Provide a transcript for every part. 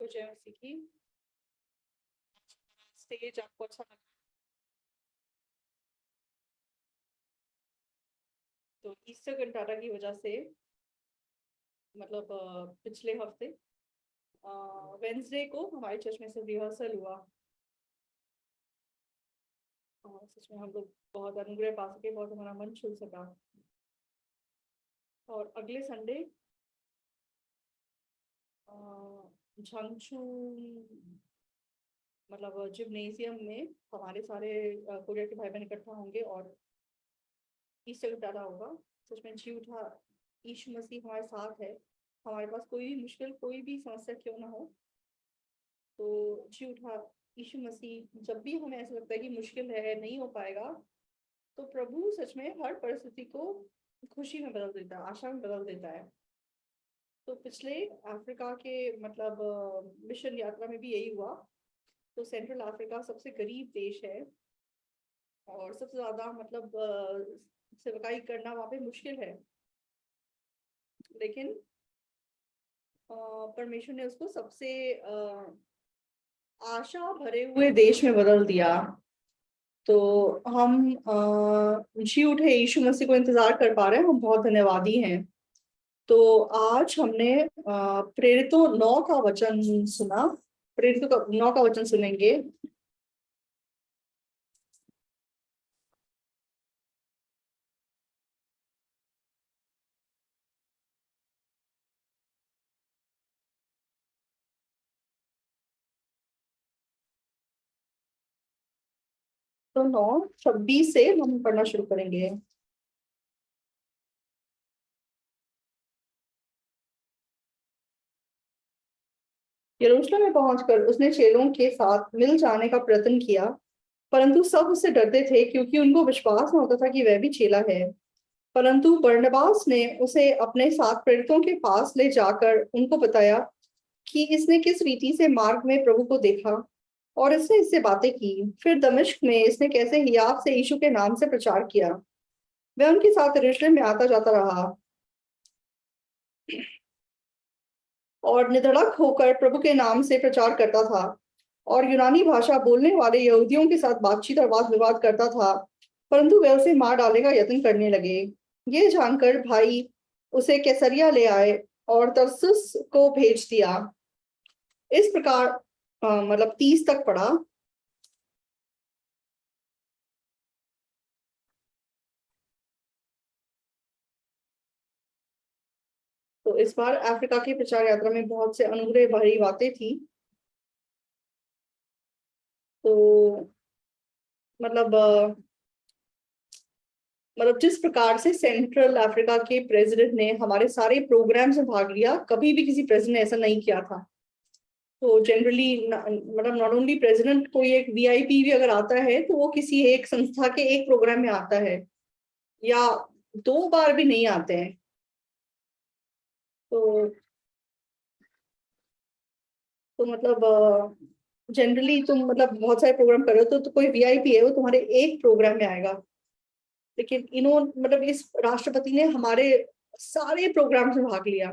सबको जय मसीह की। स्टेज आपको अच्छा लगा? तो ईस्टर कंटाटा की वजह से मतलब पिछले हफ्ते वेंसडे को हमारे चर्च में से रिहर्सल हुआ और सच में हम लोग बहुत अनुग्रह पा सके, बहुत हमारा मन छू सका। और अगले संडे झंगचू मतलब जिम्नेजियम में हमारे सारे कोरिया के भाई बहन इकट्ठा होंगे और ईस्टर कंटाटा होगा। सच में जी उठा यीशु मसीह हमारे साथ है। हमारे पास कोई भी मुश्किल, कोई भी समस्या क्यों ना हो, तो जी उठा यीशु मसीह जब भी हमें ऐसा लगता है कि मुश्किल है, नहीं हो पाएगा, तो प्रभु सच में हर परिस्थिति को खुशी में बदल देता है, आशा में बदल देता है। तो पिछले अफ्रीका के मतलब मिशन यात्रा में भी यही हुआ। तो सेंट्रल अफ्रीका सबसे गरीब देश है और सबसे ज्यादा मतलब सेवकाई करना वहाँ पे मुश्किल है, लेकिन परमेश्वर ने उसको सबसे आशा भरे हुए देश में बदल दिया। तो हम जी उठे यीशु मसीह को इंतजार कर पा रहे हैं, हम बहुत धन्यवादी हैं। तो आज हमने प्रेरितों 9 का वचन सुना। प्रेरितों का 9 का वचन सुनेंगे। तो 9:26 से हम पढ़ना शुरू करेंगे। यरूशलेम में पहुंचकर उसने चेलों के साथ मिल जाने का प्रयत्न किया, परंतु सब उससे डरते थे क्योंकि उनको विश्वास न होता था कि वह भी चेला है। परंतु बरनबास ने उसे अपने साथ प्रेरितों के पास ले जाकर उनको बताया कि इसने किस रीति से मार्ग में प्रभु को देखा और इसने इससे बातें की। फिर दमिश्क में इसने कैसे हियाव से यीशु के नाम से प्रचार किया। वह उनके साथ यरूशलेम में आता जाता रहा और निधड़क होकर प्रभु के नाम से प्रचार करता था और यूनानी भाषा बोलने वाले यहूदियों के साथ बातचीत और वाद विवाद करता था, परंतु वे उसे मार डालने का यत्न करने लगे। ये जानकर भाई उसे कैसरिया ले आए और तरसुस को भेज दिया। इस प्रकार मतलब 30 तक पढ़ा। तो इस बार अफ्रीका की प्रचार यात्रा में बहुत से अनुग्रह भरी बातें थी। तो मतलब जिस प्रकार से सेंट्रल अफ्रीका के प्रेसिडेंट ने हमारे सारे प्रोग्राम्स में भाग लिया, कभी भी किसी प्रेसिडेंट ने ऐसा नहीं किया था। तो जनरली मतलब नॉट ओनली प्रेसिडेंट, कोई एक वीआईपी भी अगर आता है तो वो किसी एक संस्था के एक प्रोग्राम में आता है या 2 बार भी नहीं आते हैं। तो मतलब जनरली तुम मतलब बहुत सारे प्रोग्राम कर रहे हो तो कोई वीआईपी है वो तुम्हारे एक प्रोग्राम में आएगा, लेकिन इन्होंने मतलब इस राष्ट्रपति ने हमारे सारे प्रोग्राम्स में भाग लिया।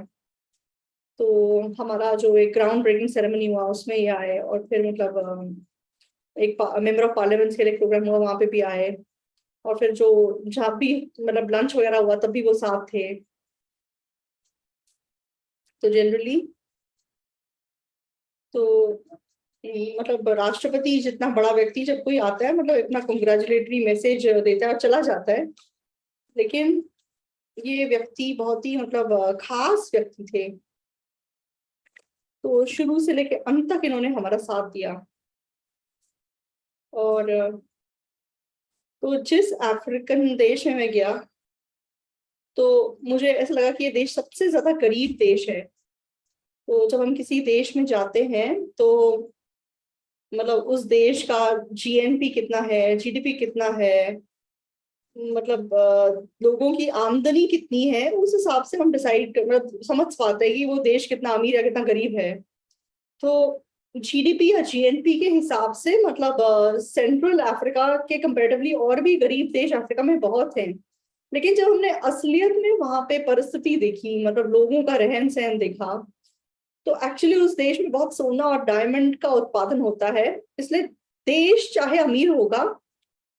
तो हमारा जो एक ग्राउंड ब्रेकिंग सेरेमनी हुआ उसमें ये आए और फिर मतलब एक मेंबर ऑफ पार्लियामेंट के लिए प्रोग्राम हुआ, वहां पे भी आए। और फिर जो जहाँ भी मतलब लंच वगैरह हुआ तब भी वो साथ थे। तो जनरली तो मतलब राष्ट्रपति जितना बड़ा व्यक्ति जब कोई आता है मतलब इतना कंग्रेचुलेटरी मैसेज देता है और चला जाता है, लेकिन ये व्यक्ति बहुत ही मतलब खास व्यक्ति थे। तो शुरू से लेकर अंत तक इन्होंने हमारा साथ दिया। और तो जिस अफ्रीकन देश में मैं गया तो मुझे ऐसा लगा कि ये देश सबसे ज्यादा गरीब देश है। तो जब हम किसी देश में जाते हैं तो मतलब उस देश का जीएनपी कितना है, जीडीपी कितना है, मतलब लोगों की आमदनी कितनी है, उस हिसाब से हम डिसाइड मतलब समझ पाते हैं कि वो देश कितना अमीर है कितना गरीब है। तो जीडीपी या जीएनपी के हिसाब से मतलब सेंट्रल अफ्रीका के कंपैरेटिवली और भी गरीब देश अफ्रीका में बहुत हैं। लेकिन जब हमने असलियत में वहां पे परिस्थिति देखी, मतलब लोगों का रहन सहन देखा, तो एक्चुअली उस देश में बहुत सोना और डायमंड का उत्पादन होता है, इसलिए देश चाहे अमीर होगा,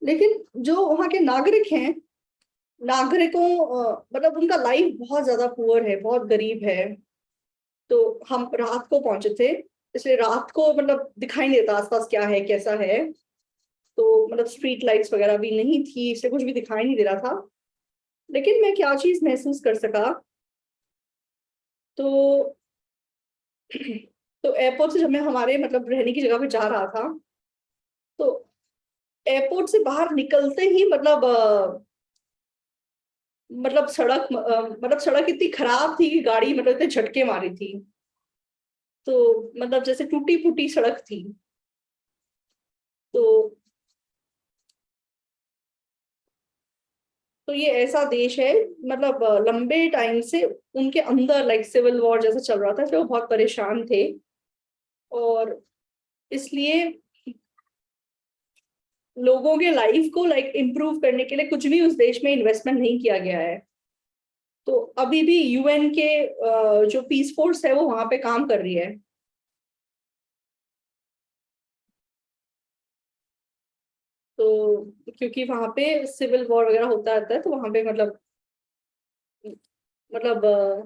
लेकिन जो वहाँ के नागरिक हैं, नागरिकों मतलब उनका लाइफ बहुत ज्यादा पुअर है, बहुत गरीब है। तो हम रात को पहुंचे थे, इसलिए रात को मतलब दिखाई नहीं देता आसपास क्या है कैसा है। तो मतलब स्ट्रीट लाइट्स वगैरह भी नहीं थी, इसलिए कुछ भी दिखाई नहीं दे रहा था। लेकिन मैं क्या चीज महसूस कर सका, तो तो एयरपोर्ट से जब मैं हमारे मतलब रहने की जगह पे जा रहा था, तो एयरपोर्ट से बाहर निकलते ही मतलब सड़क इतनी खराब थी कि गाड़ी मतलब इतने झटके मारी थी। तो मतलब जैसे टूटी फूटी सड़क थी। तो तो ये ऐसा देश है, मतलब लंबे टाइम से उनके अंदर लाइक सिविल वॉर जैसा चल रहा था, तो वो बहुत परेशान थे। और इसलिए लोगों के लाइफ को लाइक इम्प्रूव करने के लिए कुछ भी उस देश में इन्वेस्टमेंट नहीं किया गया है। तो अभी भी यूएन के जो पीस फोर्स है वो वहां पे काम कर रही है। तो क्योंकि वहां पे सिविल वॉर वगैरह होता रहता है, तो वहां पे मतलब मतलब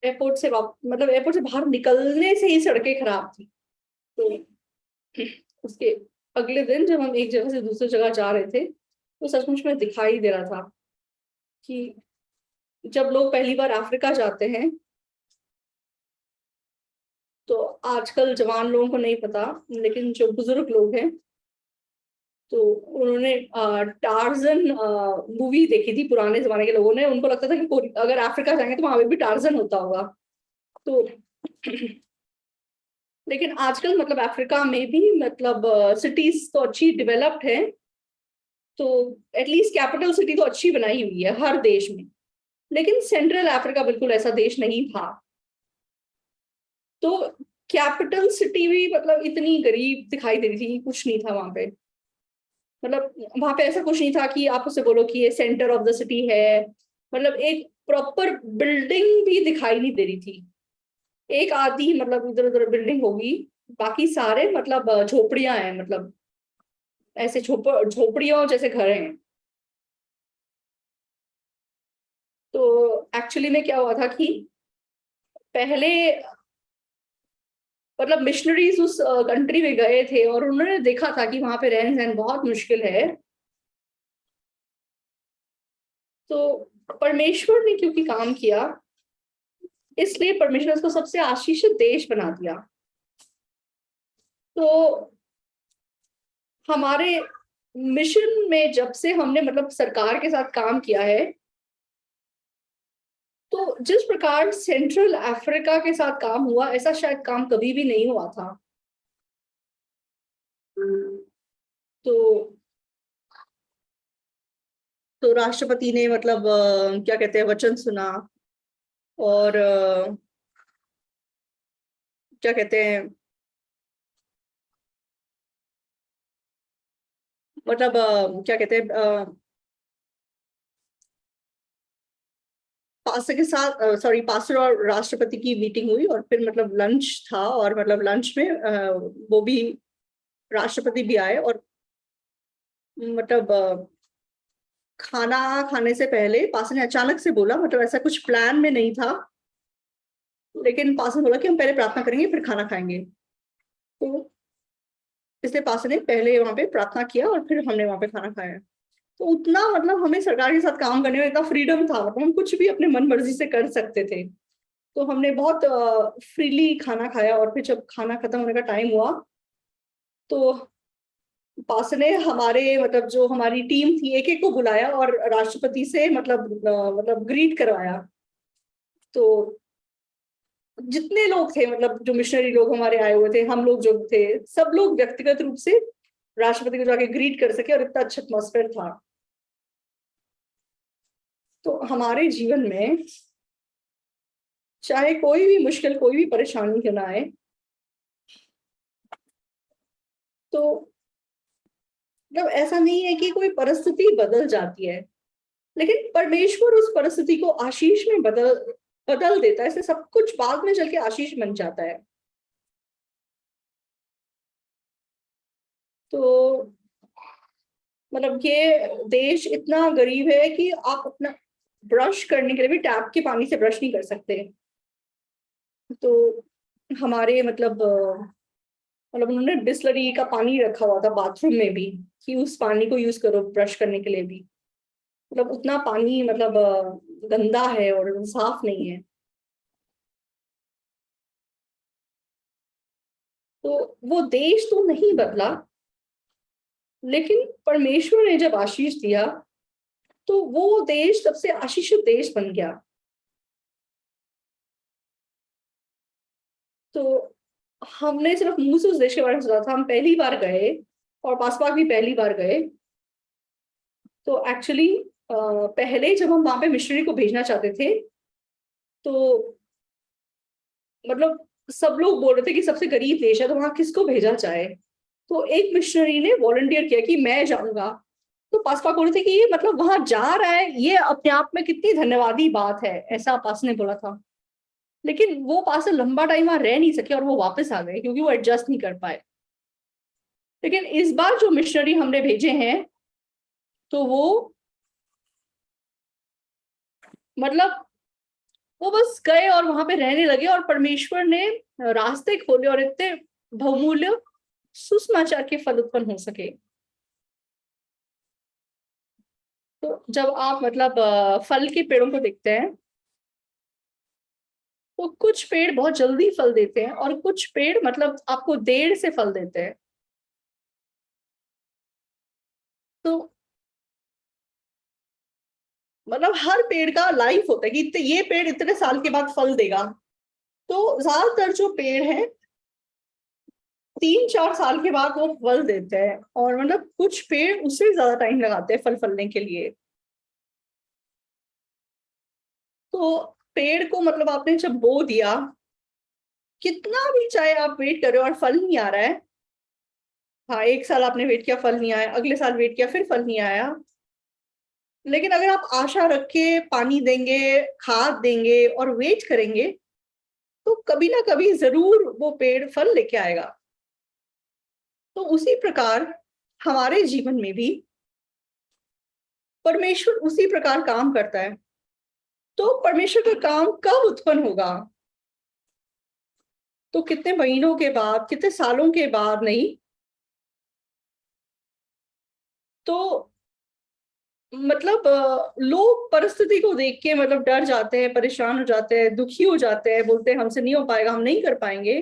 एयरपोर्ट से बाहर निकलने से ही सड़कें खराब थी। तो उसके अगले दिन जब हम एक जगह से दूसरी जगह जा रहे थे, तो सचमुच में दिखाई दे रहा था कि जब लोग पहली बार अफ्रीका जाते हैं, तो आजकल जवान लोगों को नहीं पता, लेकिन जो बुजुर्ग लोग हैं, तो उन्होंने टार्जन मूवी देखी थी पुराने जमाने के लोगों ने, उनको लगता था कि अगर अफ्रीका जाएंगे तो वहां पे भी टार्जन होता होगा। तो लेकिन आजकल मतलब अफ्रीका में भी मतलब सिटीज तो अच्छी डेवलप्ड है। तो एटलीस्ट कैपिटल सिटी तो अच्छी बनाई हुई है हर देश में। लेकिन सेंट्रल अफ्रीका बिल्कुल ऐसा देश नहीं था। तो कैपिटल सिटी भी मतलब इतनी गरीब दिखाई दे रही थी, कुछ नहीं था वहां पे। मतलब वहां पे ऐसा कुछ नहीं था कि आप उसे बोलो कि ये सेंटर ऑफ द सिटी है। मतलब एक प्रॉपर बिल्डिंग भी दिखाई नहीं दे रही थी। एक आधी मतलब इधर उधर बिल्डिंग होगी, बाकी सारे मतलब झोपड़ियां हैं, मतलब ऐसे झोपड़ियों जैसे घर हैं। तो एक्चुअली में क्या हुआ था कि पहले मतलब मिशनरीज उस कंट्री में गए थे और उन्होंने देखा था कि वहां पे रहन सहन बहुत मुश्किल है। तो परमेश्वर ने क्योंकि काम किया, इसलिए परमेश्वर ने उसको सबसे आशीषित देश बना दिया। तो हमारे मिशन में जब से हमने मतलब सरकार के साथ काम किया है, तो जिस प्रकार सेंट्रल अफ्रीका के साथ काम हुआ, ऐसा शायद काम कभी भी नहीं हुआ था। तो तो राष्ट्रपति ने मतलब क्या कहते हैं वचन सुना, और क्या कहते हैं मतलब क्या कहते हैं पास्टर के साथ सॉरी पास्टर और राष्ट्रपति की मीटिंग हुई, और फिर मतलब लंच था, और मतलब लंच में वो भी राष्ट्रपति भी आए। और मतलब खाना खाने से पहले पास्टर ने अचानक से बोला, मतलब ऐसा कुछ प्लान में नहीं था, लेकिन पास्टर ने बोला कि हम पहले प्रार्थना करेंगे फिर खाना खाएंगे। तो इसलिए पास्टर ने पहले वहां पे प्रार्थना किया और फिर हमने वहां पे खाना खाया। तो उतना मतलब हमें सरकार के साथ काम करने में इतना फ्रीडम था, मतलब हम कुछ भी अपने मन मर्जी से कर सकते थे। तो हमने बहुत फ्रीली खाना खाया, और फिर जब खाना खत्म होने का टाइम हुआ, तो पास ने हमारे मतलब जो हमारी टीम थी एक एक को बुलाया और राष्ट्रपति से मतलब ग्रीट करवाया। तो जितने लोग थे, मतलब जो मिशनरी लोग हमारे आए हुए थे, हम लोग जो थे, सब लोग व्यक्तिगत रूप से राष्ट्रपति को जाके ग्रीट कर सके, और इतना अच्छा एटमॉस्फेयर था। तो हमारे जीवन में चाहे कोई भी मुश्किल, कोई भी परेशानी क्यों ना आए, तो मतलब ऐसा नहीं है कि कोई परिस्थिति बदल जाती है। लेकिन परमेश्वर उस परिस्थिति को आशीष में बदल बदल देता है, इससे सब कुछ बाद में चल के आशीष बन जाता है। तो मतलब ये देश इतना गरीब है कि आप अपना ब्रश करने के लिए भी टैप के पानी से ब्रश नहीं कर सकते। तो हमारे मतलब उन्होंने बिस्लरी का पानी रखा हुआ था बाथरूम में भी, कि उस पानी को यूज करो ब्रश करने के लिए भी। मतलब उतना पानी गंदा है और साफ नहीं है। तो वो देश तो नहीं बदला, लेकिन परमेश्वर ने जब आशीष दिया तो वो देश सबसे आशीषित देश बन गया। तो हमने सिर्फ मुंह से उस देश के बारे में सुना था, हम पहली बार गए और पासपाक भी पहली बार गए। तो एक्चुअली पहले जब हम वहां पे मिशनरी को भेजना चाहते थे, तो मतलब सब लोग बोल रहे थे कि सबसे गरीब देश है तो वहां किसको भेजा जाए। तो एक मिशनरी ने वॉलंटियर किया कि मैं जाऊंगा। तो पासपा बोल रहे थे कि ये मतलब वहां जा रहा है, ये अपने आप में कितनी धन्यवादी बात है, ऐसा पास ने बोला था। लेकिन वो पास लंबा टाइम वहां रह नहीं सके और वो वापस आ गए क्योंकि वो एडजस्ट नहीं कर पाए। लेकिन इस बार जो मिशनरी हमने भेजे हैं, तो वो मतलब वो बस गए और वहां पे रहने लगे और परमेश्वर ने रास्ते खोले और इतने बहुमूल्य सुसमाचार के फल उत्पन्न हो सके। तो जब आप फल के पेड़ों को देखते हैं, तो कुछ पेड़ बहुत जल्दी फल देते हैं और कुछ पेड़ आपको देर से फल देते हैं। तो हर पेड़ का लाइफ होता है कि ये पेड़ इतने साल के बाद फल देगा। तो ज्यादातर जो पेड़ है 3-4 साल के बाद वो फल देते हैं, और कुछ पेड़ उससे ज्यादा टाइम लगाते हैं फल फलने के लिए। तो पेड़ को आपने जब बो दिया, कितना भी चाहे आप वेट करो और फल नहीं आ रहा है। हाँ, 1 साल आपने वेट किया, फल नहीं आया, अगले साल वेट किया, फिर फल नहीं आया। लेकिन अगर आप आशा रख के पानी देंगे, खाद देंगे और वेट करेंगे, तो कभी ना कभी जरूर वो पेड़ फल लेके आएगा। तो उसी प्रकार हमारे जीवन में भी परमेश्वर उसी प्रकार काम करता है। तो परमेश्वर का काम कब उत्पन्न होगा? तो कितने महीनों के बाद, कितने सालों के बाद नहीं। तो लोग परिस्थिति को देख के डर जाते हैं, परेशान हो जाते हैं, दुखी हो जाते हैं, बोलते हैं हमसे नहीं हो पाएगा, हम नहीं कर पाएंगे।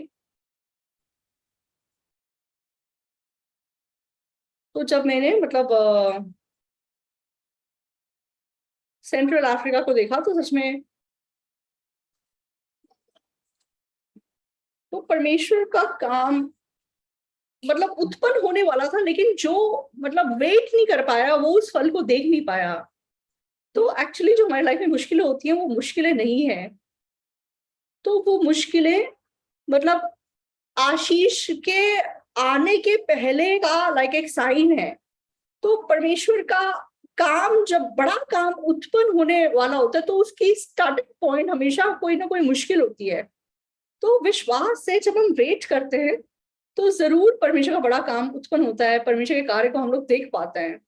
तो जब मैंने सेंट्रल अफ्रीका को देखा, तो सच में तो परमेश्वर का काम उत्पन्न होने वाला था, लेकिन जो वेट नहीं कर पाया वो उस फल को देख नहीं पाया। तो एक्चुअली जो हमारी लाइफ में मुश्किलें होती हैं वो मुश्किलें नहीं है। तो वो मुश्किलें मतलब आशीष के आने के पहले का एक साइन है। तो परमेश्वर का काम, जब बड़ा काम उत्पन्न होने वाला होता है, तो उसकी स्टार्टिंग पॉइंट हमेशा कोई ना कोई मुश्किल होती है। तो विश्वास से जब हम वेट करते हैं, तो जरूर परमेश्वर का बड़ा काम उत्पन्न होता है, परमेश्वर के कार्य को हम लोग देख पाते हैं।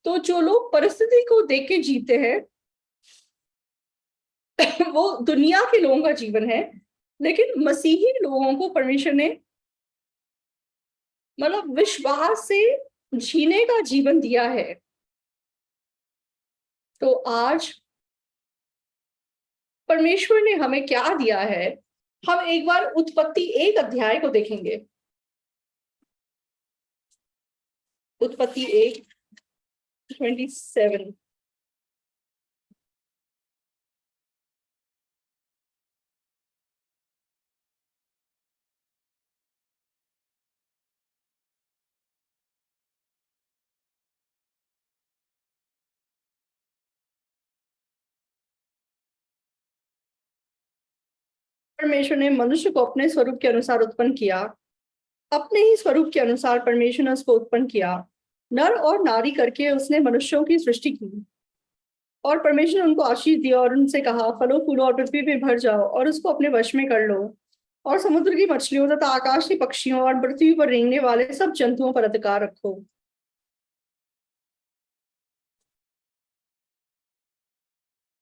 तो जो लोग परिस्थिति को देख के जीते हैं वो दुनिया के लोगों का जीवन है। लेकिन मसीही लोगों को परमेश्वर ने विश्वास से जीने का जीवन दिया है। तो आज परमेश्वर ने हमें क्या दिया है, हम एक बार उत्पत्ति 1 अध्याय को देखेंगे। उत्पत्ति 1:27। परमेश्वर ने मनुष्य को अपने स्वरूप के अनुसार उत्पन्न किया, अपने ही स्वरूप के अनुसार परमेश्वर ने उसको उत्पन्न किया, नर और नारी करके उसने मनुष्यों की सृष्टि की। और परमेश्वर ने उनको आशीष दिया और उनसे कहा, फलो फूलो और पृथ्वी पे भर जाओ और उसको अपने वश में कर लो, और समुद्र की मछलियों तथा आकाश की पक्षियों और पृथ्वी पर रेंगने वाले सब जंतुओं पर अधिकार रखो।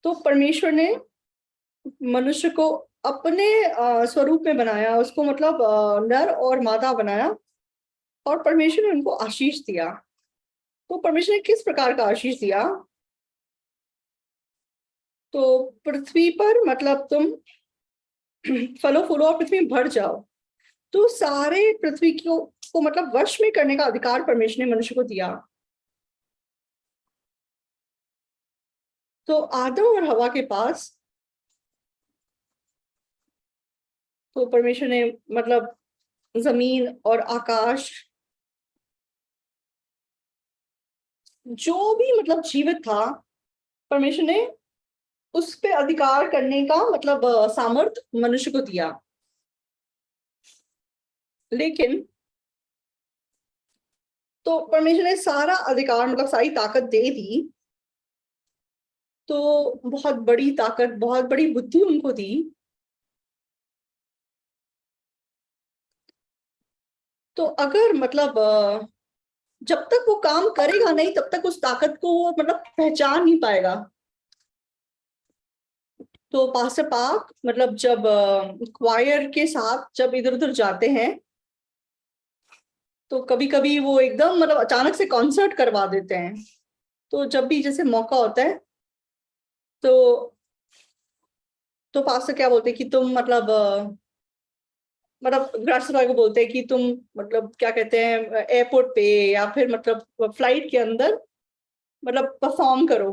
तो परमेश्वर ने मनुष्य को अपने स्वरूप में बनाया, उसको मतलब नर और मादा बनाया, और परमेश्वर ने उनको आशीष दिया। तो परमेश्वर ने किस प्रकार का आशीष दिया? तो पृथ्वी पर मतलब तुम फलो फूलो और पृथ्वी में भर जाओ। तो सारे पृथ्वी को मतलब वश में करने का अधिकार परमेश्वर ने मनुष्य को दिया। तो आदम और हवा के पास तो परमेश्वर ने मतलब जमीन और आकाश, जो भी मतलब जीवित था, परमेश्वर ने उस पे अधिकार करने का मतलब सामर्थ्य मनुष्य को दिया। लेकिन तो परमेश्वर ने सारा अधिकार मतलब सारी ताकत दे दी, तो बहुत बड़ी ताकत, बहुत बड़ी बुद्धि उनको दी। तो अगर मतलब जब तक वो काम करेगा नहीं तब तक उस ताकत को वो मतलब पहचान नहीं पाएगा। तो पास्टर पाक मतलब जब क्वायर के साथ जब इधर उधर जाते हैं, तो कभी कभी वो एकदम मतलब अचानक से कॉन्सर्ट करवा देते हैं। तो जब भी जैसे मौका होता है, तो पास्टर क्या बोलते हैं कि तुम मतलब ग्रास रॉय को बोलते हैं कि तुम मतलब क्या कहते हैं, एयरपोर्ट पे या फिर मतलब फ्लाइट के अंदर मतलब परफॉर्म करो।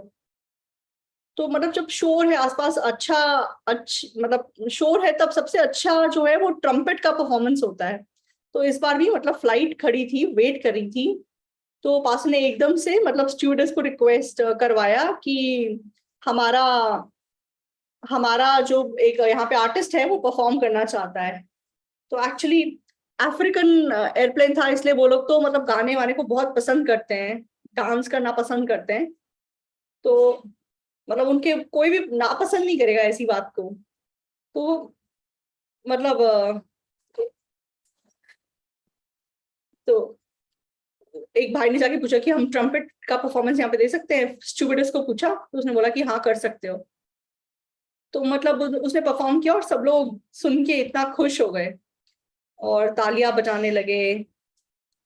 तो मतलब जब शोर है आसपास, मतलब शोर है, तब सबसे अच्छा जो है वो ट्रम्पेट का परफॉर्मेंस होता है। तो इस बार भी मतलब फ्लाइट खड़ी थी, वेट कर रही थी, तो पास ने एकदम से मतलब स्टूडेंट्स को रिक्वेस्ट करवाया कि हमारा हमारा जो एक यहाँ पे आर्टिस्ट है वो परफॉर्म करना चाहता है। तो एक्चुअली अफ्रीकन एयरप्लेन था, इसलिए वो लोग तो मतलब गाने वाने को बहुत पसंद करते हैं, डांस करना पसंद करते हैं। तो मतलब उनके कोई भी नापसंद नहीं करेगा ऐसी बात को। तो मतलब तो एक भाई ने जाके पूछा कि हम ट्रम्पेट का परफॉर्मेंस यहाँ पे दे सकते हैं। स्टूवर्डेस को पूछा तो उसने बोला कि हाँ कर सकते हो। तो मतलब उसने परफॉर्म किया और सब लोग सुन के इतना खुश हो गए और तालियां बजाने लगे,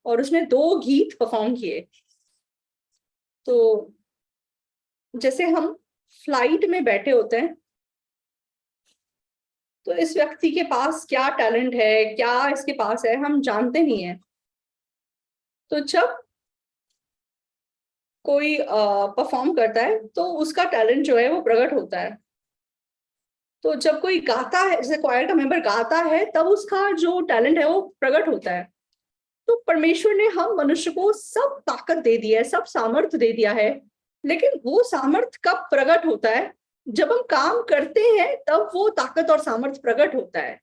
और उसने 2 गीत परफॉर्म किए। तो जैसे हम फ्लाइट में बैठे होते हैं, तो इस व्यक्ति के पास क्या टैलेंट है, क्या इसके पास है, हम जानते नहीं है। तो जब कोई परफॉर्म करता है तो उसका टैलेंट जो है वो प्रकट होता है। तो जब कोई गाता है, जैसे क्वायर का मेंबर गाता है, तब उसका जो टैलेंट है वो प्रकट होता है। तो परमेश्वर ने हम मनुष्य को सब ताकत दे दी है, सब सामर्थ्य दे दिया है, लेकिन वो सामर्थ्य कब प्रकट होता है? जब हम काम करते हैं तब वो ताकत और सामर्थ्य प्रकट होता है।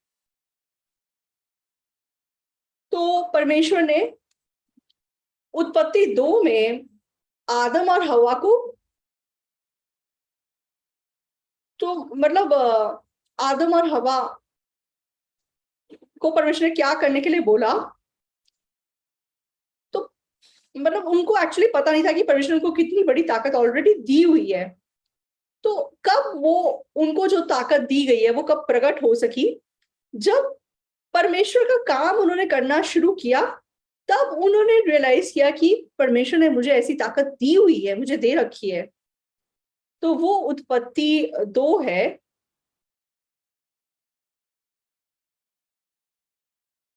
तो परमेश्वर ने उत्पत्ति 2 में आदम और हवा को तो मतलब आदम और हवा को परमेश्वर ने क्या करने के लिए बोला? तो मतलब उनको एक्चुअली पता नहीं था कि परमेश्वर उनको कितनी बड़ी ताकत ऑलरेडी दी हुई है। तो कब वो उनको जो ताकत दी गई है वो कब प्रकट हो सकी? जब परमेश्वर का काम उन्होंने करना शुरू किया, तब उन्होंने रियलाइज किया कि परमेश्वर ने मुझे ऐसी ताकत दी हुई है, मुझे दे रखी है। तो वो उत्पत्ति 2 है।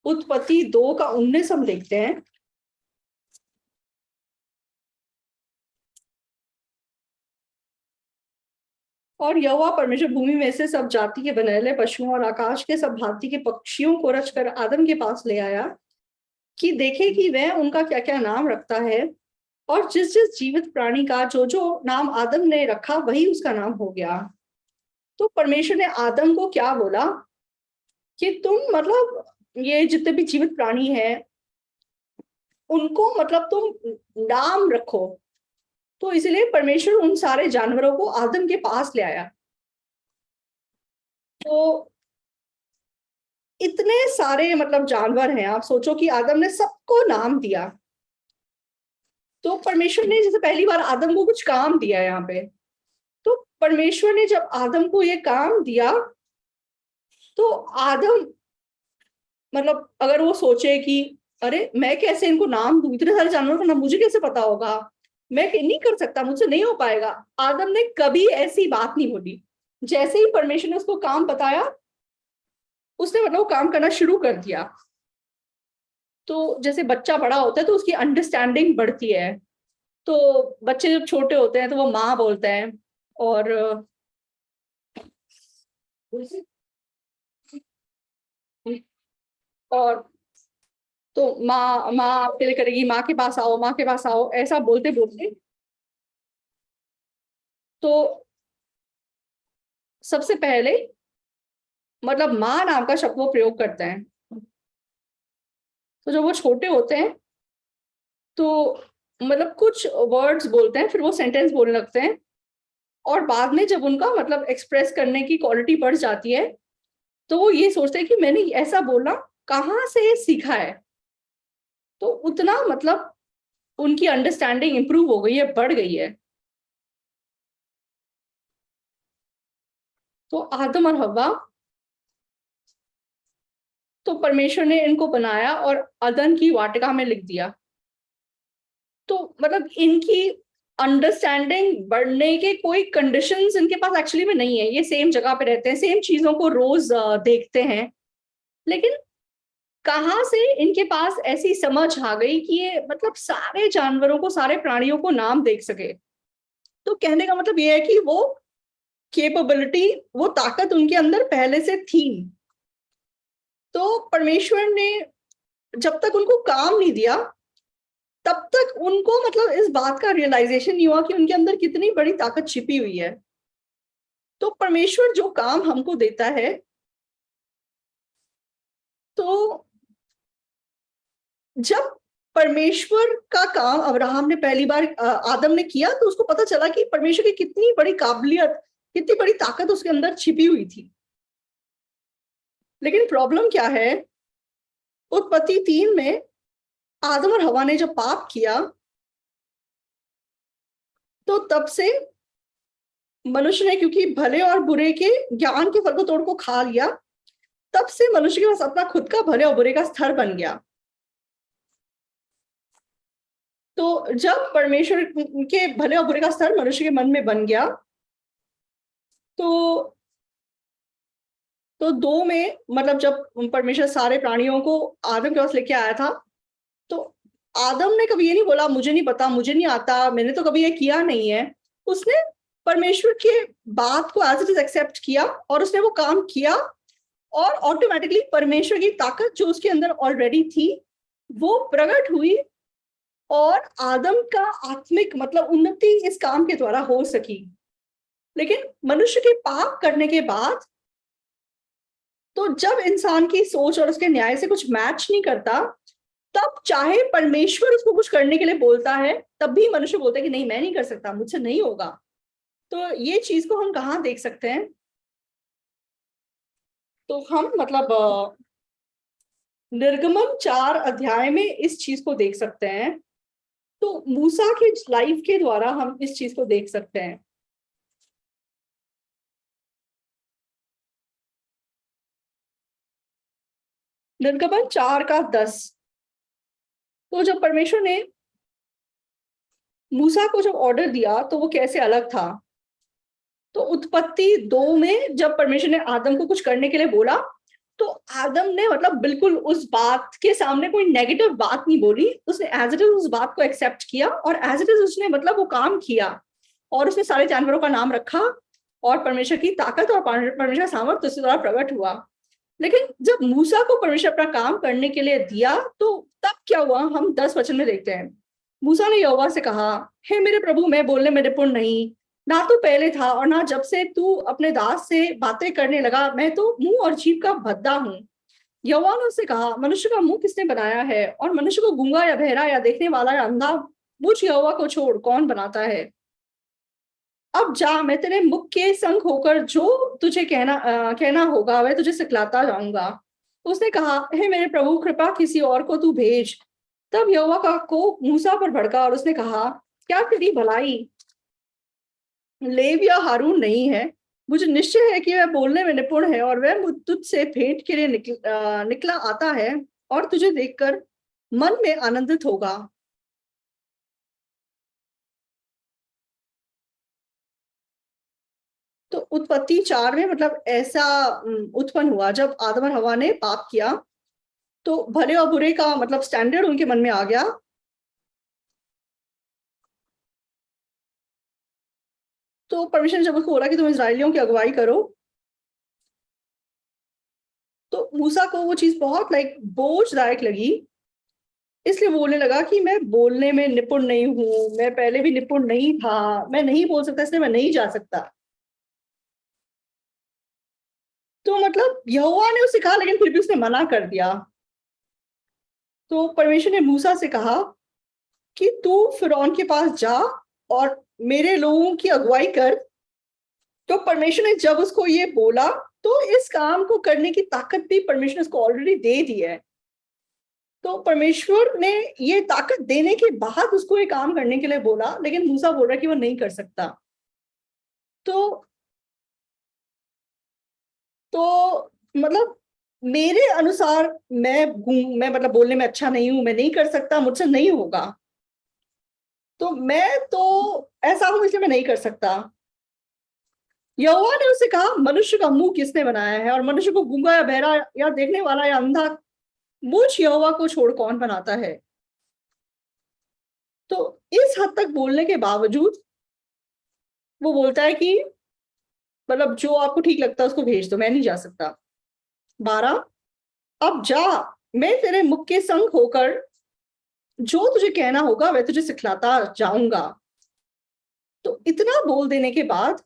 उत्पत्ति 2 का 19 हम देखते हैं। और यहोवा परमेश्वर भूमि में से सब जाति के बनैले पशुओं और आकाश के सब भांति के पक्षियों को रचकर आदम के पास ले आया, कि देखे कि वह उनका क्या क्या नाम रखता है। और जिस जिस जीवित प्राणी का जो जो नाम आदम ने रखा वही उसका नाम हो गया। तो परमेश्वर ने आदम को क्या बोला कि तुम मतलब ये जितने भी जीवित प्राणी हैं, उनको मतलब तुम नाम रखो। तो इसलिए परमेश्वर उन सारे जानवरों को आदम के पास ले आया। तो इतने सारे मतलब जानवर हैं, आप सोचो कि आदम ने सबको नाम दिया। तो परमेश्वर ने जैसे पहली बार आदम को कुछ काम दिया यहाँ पे, तो परमेश्वर ने जब आदम को ये काम दिया, तो आदम मतलब अगर वो सोचे कि अरे मैं कैसे इनको नाम दूं, इतने सारे जानवरों का नाम मुझे कैसे पता होगा, मैं नहीं कर सकता, मुझसे नहीं हो पाएगा, आदम ने कभी ऐसी बात नहीं बोली। जैसे ही परमेश्वर ने उसको काम बताया, उसने मतलब वो काम करना शुरू कर दिया। तो जैसे बच्चा बड़ा होता है तो उसकी अंडरस्टैंडिंग बढ़ती है। तो बच्चे जब छोटे होते हैं तो वो माँ बोलते हैं, और और तो माँ माँ आपके लिए करेगी, माँ के पास आओ, माँ के पास आओ, ऐसा बोलते बोलते तो सबसे पहले मतलब माँ नाम का शब्द वो प्रयोग करते हैं। तो जब वो छोटे होते हैं तो मतलब कुछ वर्ड्स बोलते हैं, फिर वो सेंटेंस बोलने लगते हैं, और बाद में जब उनका मतलब एक्सप्रेस करने की क्वालिटी बढ़ जाती है, तो वो ये सोचते हैं कि मैंने ऐसा बोलना कहाँ से सीखा है। तो उतना मतलब उनकी अंडरस्टैंडिंग इंप्रूव हो गई है, बढ़ गई है। तो आदम और हव्वा, तो परमेश्वर ने इनको बनाया और अदन की वाटिका में लिख दिया। तो मतलब इनकी अंडरस्टैंडिंग बढ़ने के कोई कंडीशंस इनके पास एक्चुअली में नहीं है। ये सेम जगह पे रहते हैं, सेम चीजों को रोज देखते हैं, लेकिन कहाँ से इनके पास ऐसी समझ आ गई कि ये मतलब सारे जानवरों को, सारे प्राणियों को नाम देख सके। तो कहने का मतलब ये है कि वो कैपेबिलिटी, वो ताकत उनके अंदर पहले से थी। तो परमेश्वर ने जब तक उनको काम नहीं दिया, तब तक उनको मतलब इस बात का रियलाइजेशन नहीं हुआ कि उनके अंदर कितनी बड़ी ताकत छिपी हुई है। तो परमेश्वर जो काम हमको देता है, तो जब परमेश्वर का काम अब्राहम ने पहली बार आदम ने किया, तो उसको पता चला कि परमेश्वर की कितनी बड़ी काबिलियत, कितनी बड़ी ताकत उसके अंदर छिपी हुई थी। लेकिन प्रॉब्लम क्या है, उत्पत्ति 3 में आदम और हवा ने जब पाप किया, तो तब से मनुष्य ने क्योंकि भले और बुरे के ज्ञान के फल को तोड़ को खा लिया, तब से मनुष्य के पास अपना खुद का भले और बुरे का स्तर बन गया। तो जब परमेश्वर के भले और बुरे का स्तर मनुष्य के मन में बन गया, तो 2 में मतलब जब परमेश्वर सारे प्राणियों को आदम के पास लेके आया था, तो आदम ने कभी ये नहीं बोला मुझे नहीं पता, मुझे नहीं आता, मैंने तो कभी ये किया नहीं है। उसने परमेश्वर के बात को एज इट इज एक्सेप्ट किया और उसने वो काम किया, और ऑटोमेटिकली परमेश्वर की ताकत जो उसके अंदर ऑलरेडी थी वो प्रकट हुई, और आदम का आत्मिक मतलब उन्नति इस काम के द्वारा हो सकी। लेकिन मनुष्य के पाप करने के बाद, तो जब इंसान की सोच और उसके न्याय से कुछ मैच नहीं करता, तब चाहे परमेश्वर उसको कुछ करने के लिए बोलता है, तब भी मनुष्य बोलता है कि नहीं मैं नहीं कर सकता, मुझसे नहीं होगा। तो ये चीज को हम कहाँ देख सकते हैं, तो हम मतलब निर्गमन 4 अध्याय में इस चीज को देख सकते हैं। तो मूसा के लाइफ के द्वारा हम इस चीज को देख सकते हैं। निर्गमन 4 का 10, तो जब परमेश्वर ने मूसा को जब ऑर्डर दिया तो वो कैसे अलग था। तो उत्पत्ति 2 में जब परमेश्वर ने आदम को कुछ करने के लिए बोला, तो आदम ने मतलब बिल्कुल उस बात के सामने कोई नेगेटिव बात नहीं बोली, उसने एज इट इज उस बात को एक्सेप्ट किया, और एज इट इज उसने मतलब वो काम किया, और उसने सारे जानवरों का नाम रखा, और परमेश्वर की ताकत और परमेश्वर का सामर्थ्य उसके द्वारा प्रकट हुआ। लेकिन जब मूसा को परमेश्वर अपना काम करने के लिए दिया, तो तब क्या हुआ, हम 10 वचन में देखते हैं। मूसा ने यहोवा से कहा, हे मेरे प्रभु, मैं बोलने में निपुण नहीं, ना तो पहले था और ना जब से तू अपने दास से बातें करने लगा, मैं तो मुंह और जीभ का भद्दा हूँ। यहोवा ने उससे कहा, मनुष्य का मुंह किसने बनाया है, और मनुष्य को गूंगा या बहरा या देखने वाला या अंधा मुझ यहोवा को छोड़ कौन बनाता है। अब जा, मैं तेरे मुख के संग होकर जो तुझे कहना होगा वह तुझे सिखलाता जाऊंगा। उसने कहा, हे मेरे प्रभु, कृपा किसी और को तू भेज। तब यहोवा का कोप मूसा पर भड़का और उसने कहा, क्या तेरी भलाई लेव या हारून नहीं है? मुझे निश्चय है कि वह बोलने में निपुण है और वह तुझसे भेंट के लिए निकला आता है और तुझे देखकर मन में आनंदित होगा। तो उत्पत्ति 4 में मतलब ऐसा उत्पन्न हुआ जब आदम और हवा ने पाप किया, तो भले और बुरे का मतलब स्टैंडर्ड उनके मन में आ गया। तो परमेश्वर ने जब उसको बोला कि तुम इस्राएलियों की अगुवाई करो, तो मूसा को वो चीज बहुत बोझदायक लगी। इसलिए बोलने लगा कि मैं बोलने में निपुण नहीं हूं, मैं पहले भी निपुण नहीं था, मैं नहीं बोल सकता, इसलिए मैं नहीं जा सकता। तो मतलब यहोवा ने उसे कहा, लेकिन फिर भी उसने मना कर दिया। तो परमेश्वर ने मूसा से कहा कि तू फिरौन के पास जा और मेरे लोगों की अगुवाई कर। तो परमेश्वर ने जब उसको ये बोला, तो इस काम को करने की ताकत भी परमेश्वर ने उसको ऑलरेडी दे दी है। तो परमेश्वर ने ये ताकत देने के बाद उसको ये काम करने के लिए बोला, लेकिन मूसा बोल रहा है कि वो नहीं कर सकता। तो तो मतलब मेरे अनुसार मैं मतलब बोलने में अच्छा नहीं हूं, मैं नहीं कर सकता, मुझसे नहीं होगा। तो मैं तो ऐसा हूं, इसलिए मैं नहीं कर सकता। यहोवा ने उससे कहा, मनुष्य का मुंह किसने बनाया है, और मनुष्य को गूंगा या बहरा या देखने वाला या अंधा मुझ यहोवा को छोड़ कौन बनाता है। तो इस हद तक बोलने के बावजूद वो बोलता है कि मतलब जो आपको ठीक लगता है उसको भेज दो, मैं नहीं जा सकता। 12, अब जा, मैं तेरे मुख के संग होकर जो तुझे कहना होगा वह तुझे सिखलाता जाऊंगा। तो इतना बोल देने के बाद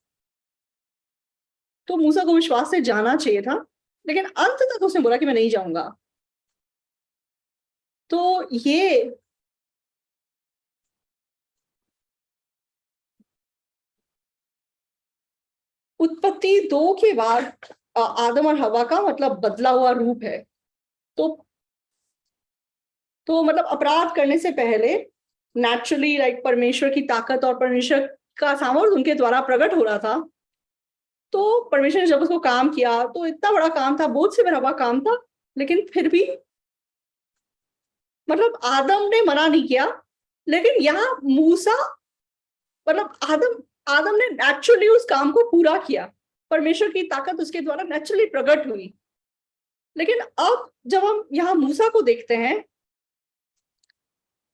तो मूसा को विश्वास से जाना चाहिए था, लेकिन अंत तक उसने बोला कि मैं नहीं जाऊंगा। तो ये उत्पत्ति 2 के बाद आदम और हवा का मतलब बदला हुआ रूप है। तो मतलब अपराध करने से पहले नेचुरली परमेश्वर की ताकत और परमेश्वर का सामर्थ्य उनके द्वारा प्रकट हो रहा था। तो परमेश्वर ने जब उसको काम किया, तो इतना बड़ा काम था, बोझ से भरा हुआ काम था, लेकिन फिर भी मतलब आदम ने मना नहीं किया। लेकिन यहाँ मूसा मतलब आदम आदम ने नेचुरली उस काम को पूरा किया, परमेश्वर की ताकत उसके द्वारा नेचुरली प्रकट हुई। लेकिन अब जब हम यहाँ मूसा को देखते हैं,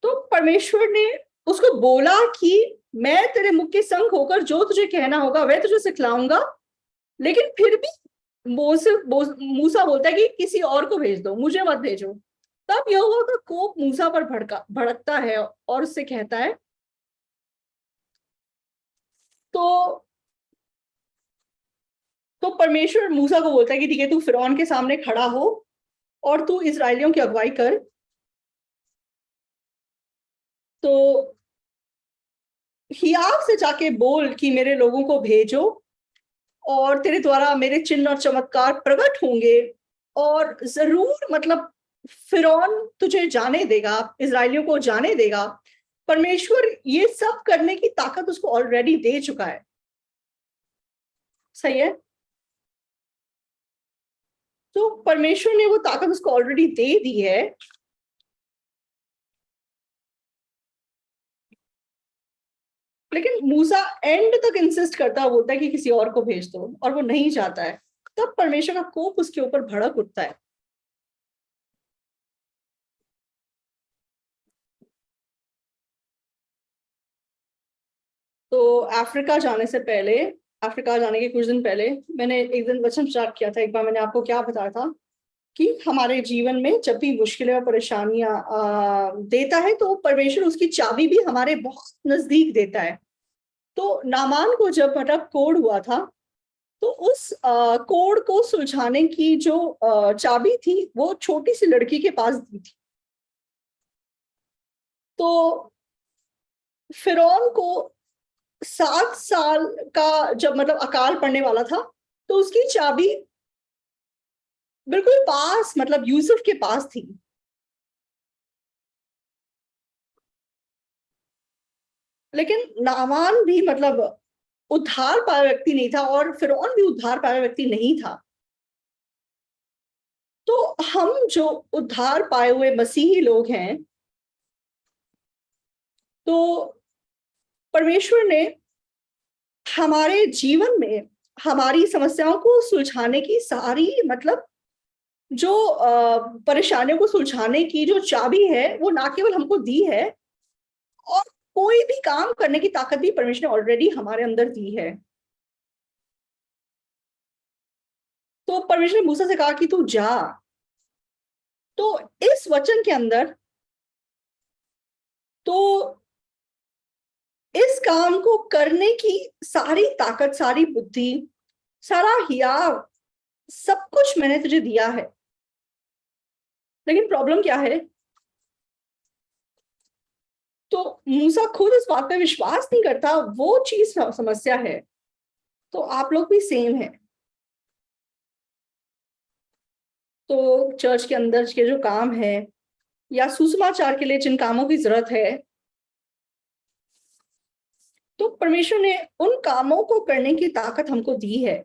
तो परमेश्वर ने उसको बोला कि मैं तेरे मुख के संग होकर जो तुझे कहना होगा वह तुझे सिखलाऊंगा। लेकिन फिर भी मूसा बोलता है कि किसी और को भेज दो, मुझे मत भेजो। तब यहोवा का कोप मूसा पर भड़कता है और उससे कहता है, तो परमेश्वर मूसा को बोलता है कि ठीक है, तू फिरौन के सामने खड़ा हो और तू इस्राएलियों की अगुवाई कर। तो हियाव से जाके बोल कि मेरे लोगों को भेजो और तेरे द्वारा मेरे चिन्ह और चमत्कार प्रकट होंगे, और जरूर मतलब फिरौन तुझे जाने देगा, इस्राएलियों को जाने देगा। परमेश्वर ये सब करने की ताकत उसको ऑलरेडी दे चुका है। सही है। तो परमेश्वर ने वो ताकत उसको ऑलरेडी दे दी है। लेकिन मूसा एंड तक इंसिस्ट करता है, बोलता है कि किसी और को भेज दो, और वो नहीं चाहता है। तब परमेश्वर का कोप उसके ऊपर भड़क उठता है। तो अफ्रीका जाने से पहले, अफ्रीका जाने के कुछ दिन पहले मैंने एक दिन वचन स्टार्ट किया था। एक बार मैंने आपको क्या बताया था कि हमारे जीवन में जब भी मुश्किलें और परेशानियां देता है, तो परमेश्वर उसकी चाबी भी हमारे बहुत नजदीक देता है। तो नामान को जब मतलब कोढ़ हुआ था, तो उस कोड को सुलझाने की जो चाबी थी वो छोटी सी लड़की के पास दी थी। तो फिरौन को 7 साल का जब मतलब अकाल पड़ने वाला था, तो उसकी चाबी बिल्कुल पास मतलब यूसुफ के पास थी। लेकिन नामान भी मतलब उद्धार पाया व्यक्ति नहीं था और फिरौन भी उद्धार पाया व्यक्ति नहीं था। तो हम जो उद्धार पाए हुए मसीही लोग हैं, तो परमेश्वर ने हमारे जीवन में हमारी समस्याओं को सुलझाने की सारी मतलब जो परेशानियों को सुलझाने की जो चाबी है, वो ना केवल हमको दी है, और कोई भी काम करने की ताकत भी परमेश्वर ने ऑलरेडी हमारे अंदर दी है। तो परमेश्वर ने मूसा से कहा कि तू जा। तो इस वचन के अंदर तो इस काम को करने की सारी ताकत, सारी बुद्धि, सारा हियाव, सब कुछ मैंने तुझे दिया है। लेकिन प्रॉब्लम क्या है? तो मूसा खुद इस बात पे विश्वास नहीं करता, वो चीज समस्या है। तो आप लोग भी सेम है। तो चर्च के अंदर के जो काम है या सुसमाचार के लिए जिन कामों की जरूरत है, तो परमेश्वर ने उन कामों को करने की ताकत हमको दी है।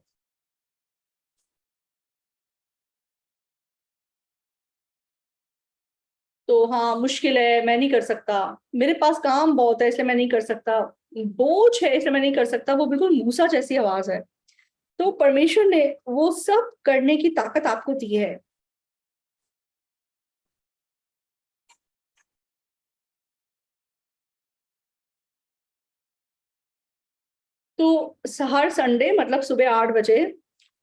तो हाँ, मुश्किल है, मैं नहीं कर सकता, मेरे पास काम बहुत है इसलिए मैं नहीं कर सकता, बोझ है इसलिए मैं नहीं कर सकता, वो बिल्कुल मूसा जैसी आवाज है। तो परमेश्वर ने वो सब करने की ताकत आपको दी है। तो हर संडे मतलब सुबह 8 बजे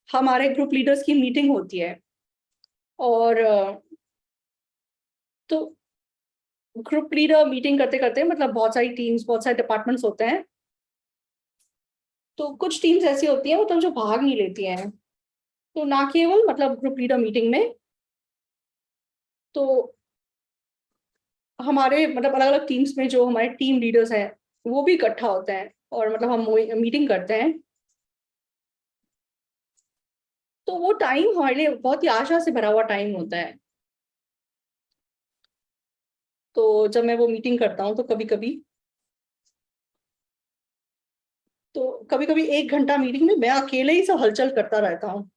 हमारे ग्रुप लीडर्स की मीटिंग होती है। और तो ग्रुप लीडर मीटिंग करते करते मतलब बहुत सारी टीम्स, बहुत सारे डिपार्टमेंट्स होते हैं। तो कुछ टीम्स ऐसी होती हैं मतलब जो भाग नहीं लेती हैं। तो ना केवल मतलब ग्रुप लीडर मीटिंग में, तो हमारे मतलब अलग अलग टीम्स में जो हमारे टीम लीडर्स हैं, वो भी इकट्ठा होते हैं और मतलब हम मीटिंग करते हैं। तो वो टाइम हमारे लिए बहुत ही आशा से भरा हुआ टाइम होता है। तो जब मैं वो मीटिंग करता हूँ, तो कभी कभी 1 घंटा मीटिंग में मैं अकेले ही सब हलचल करता रहता हूँ।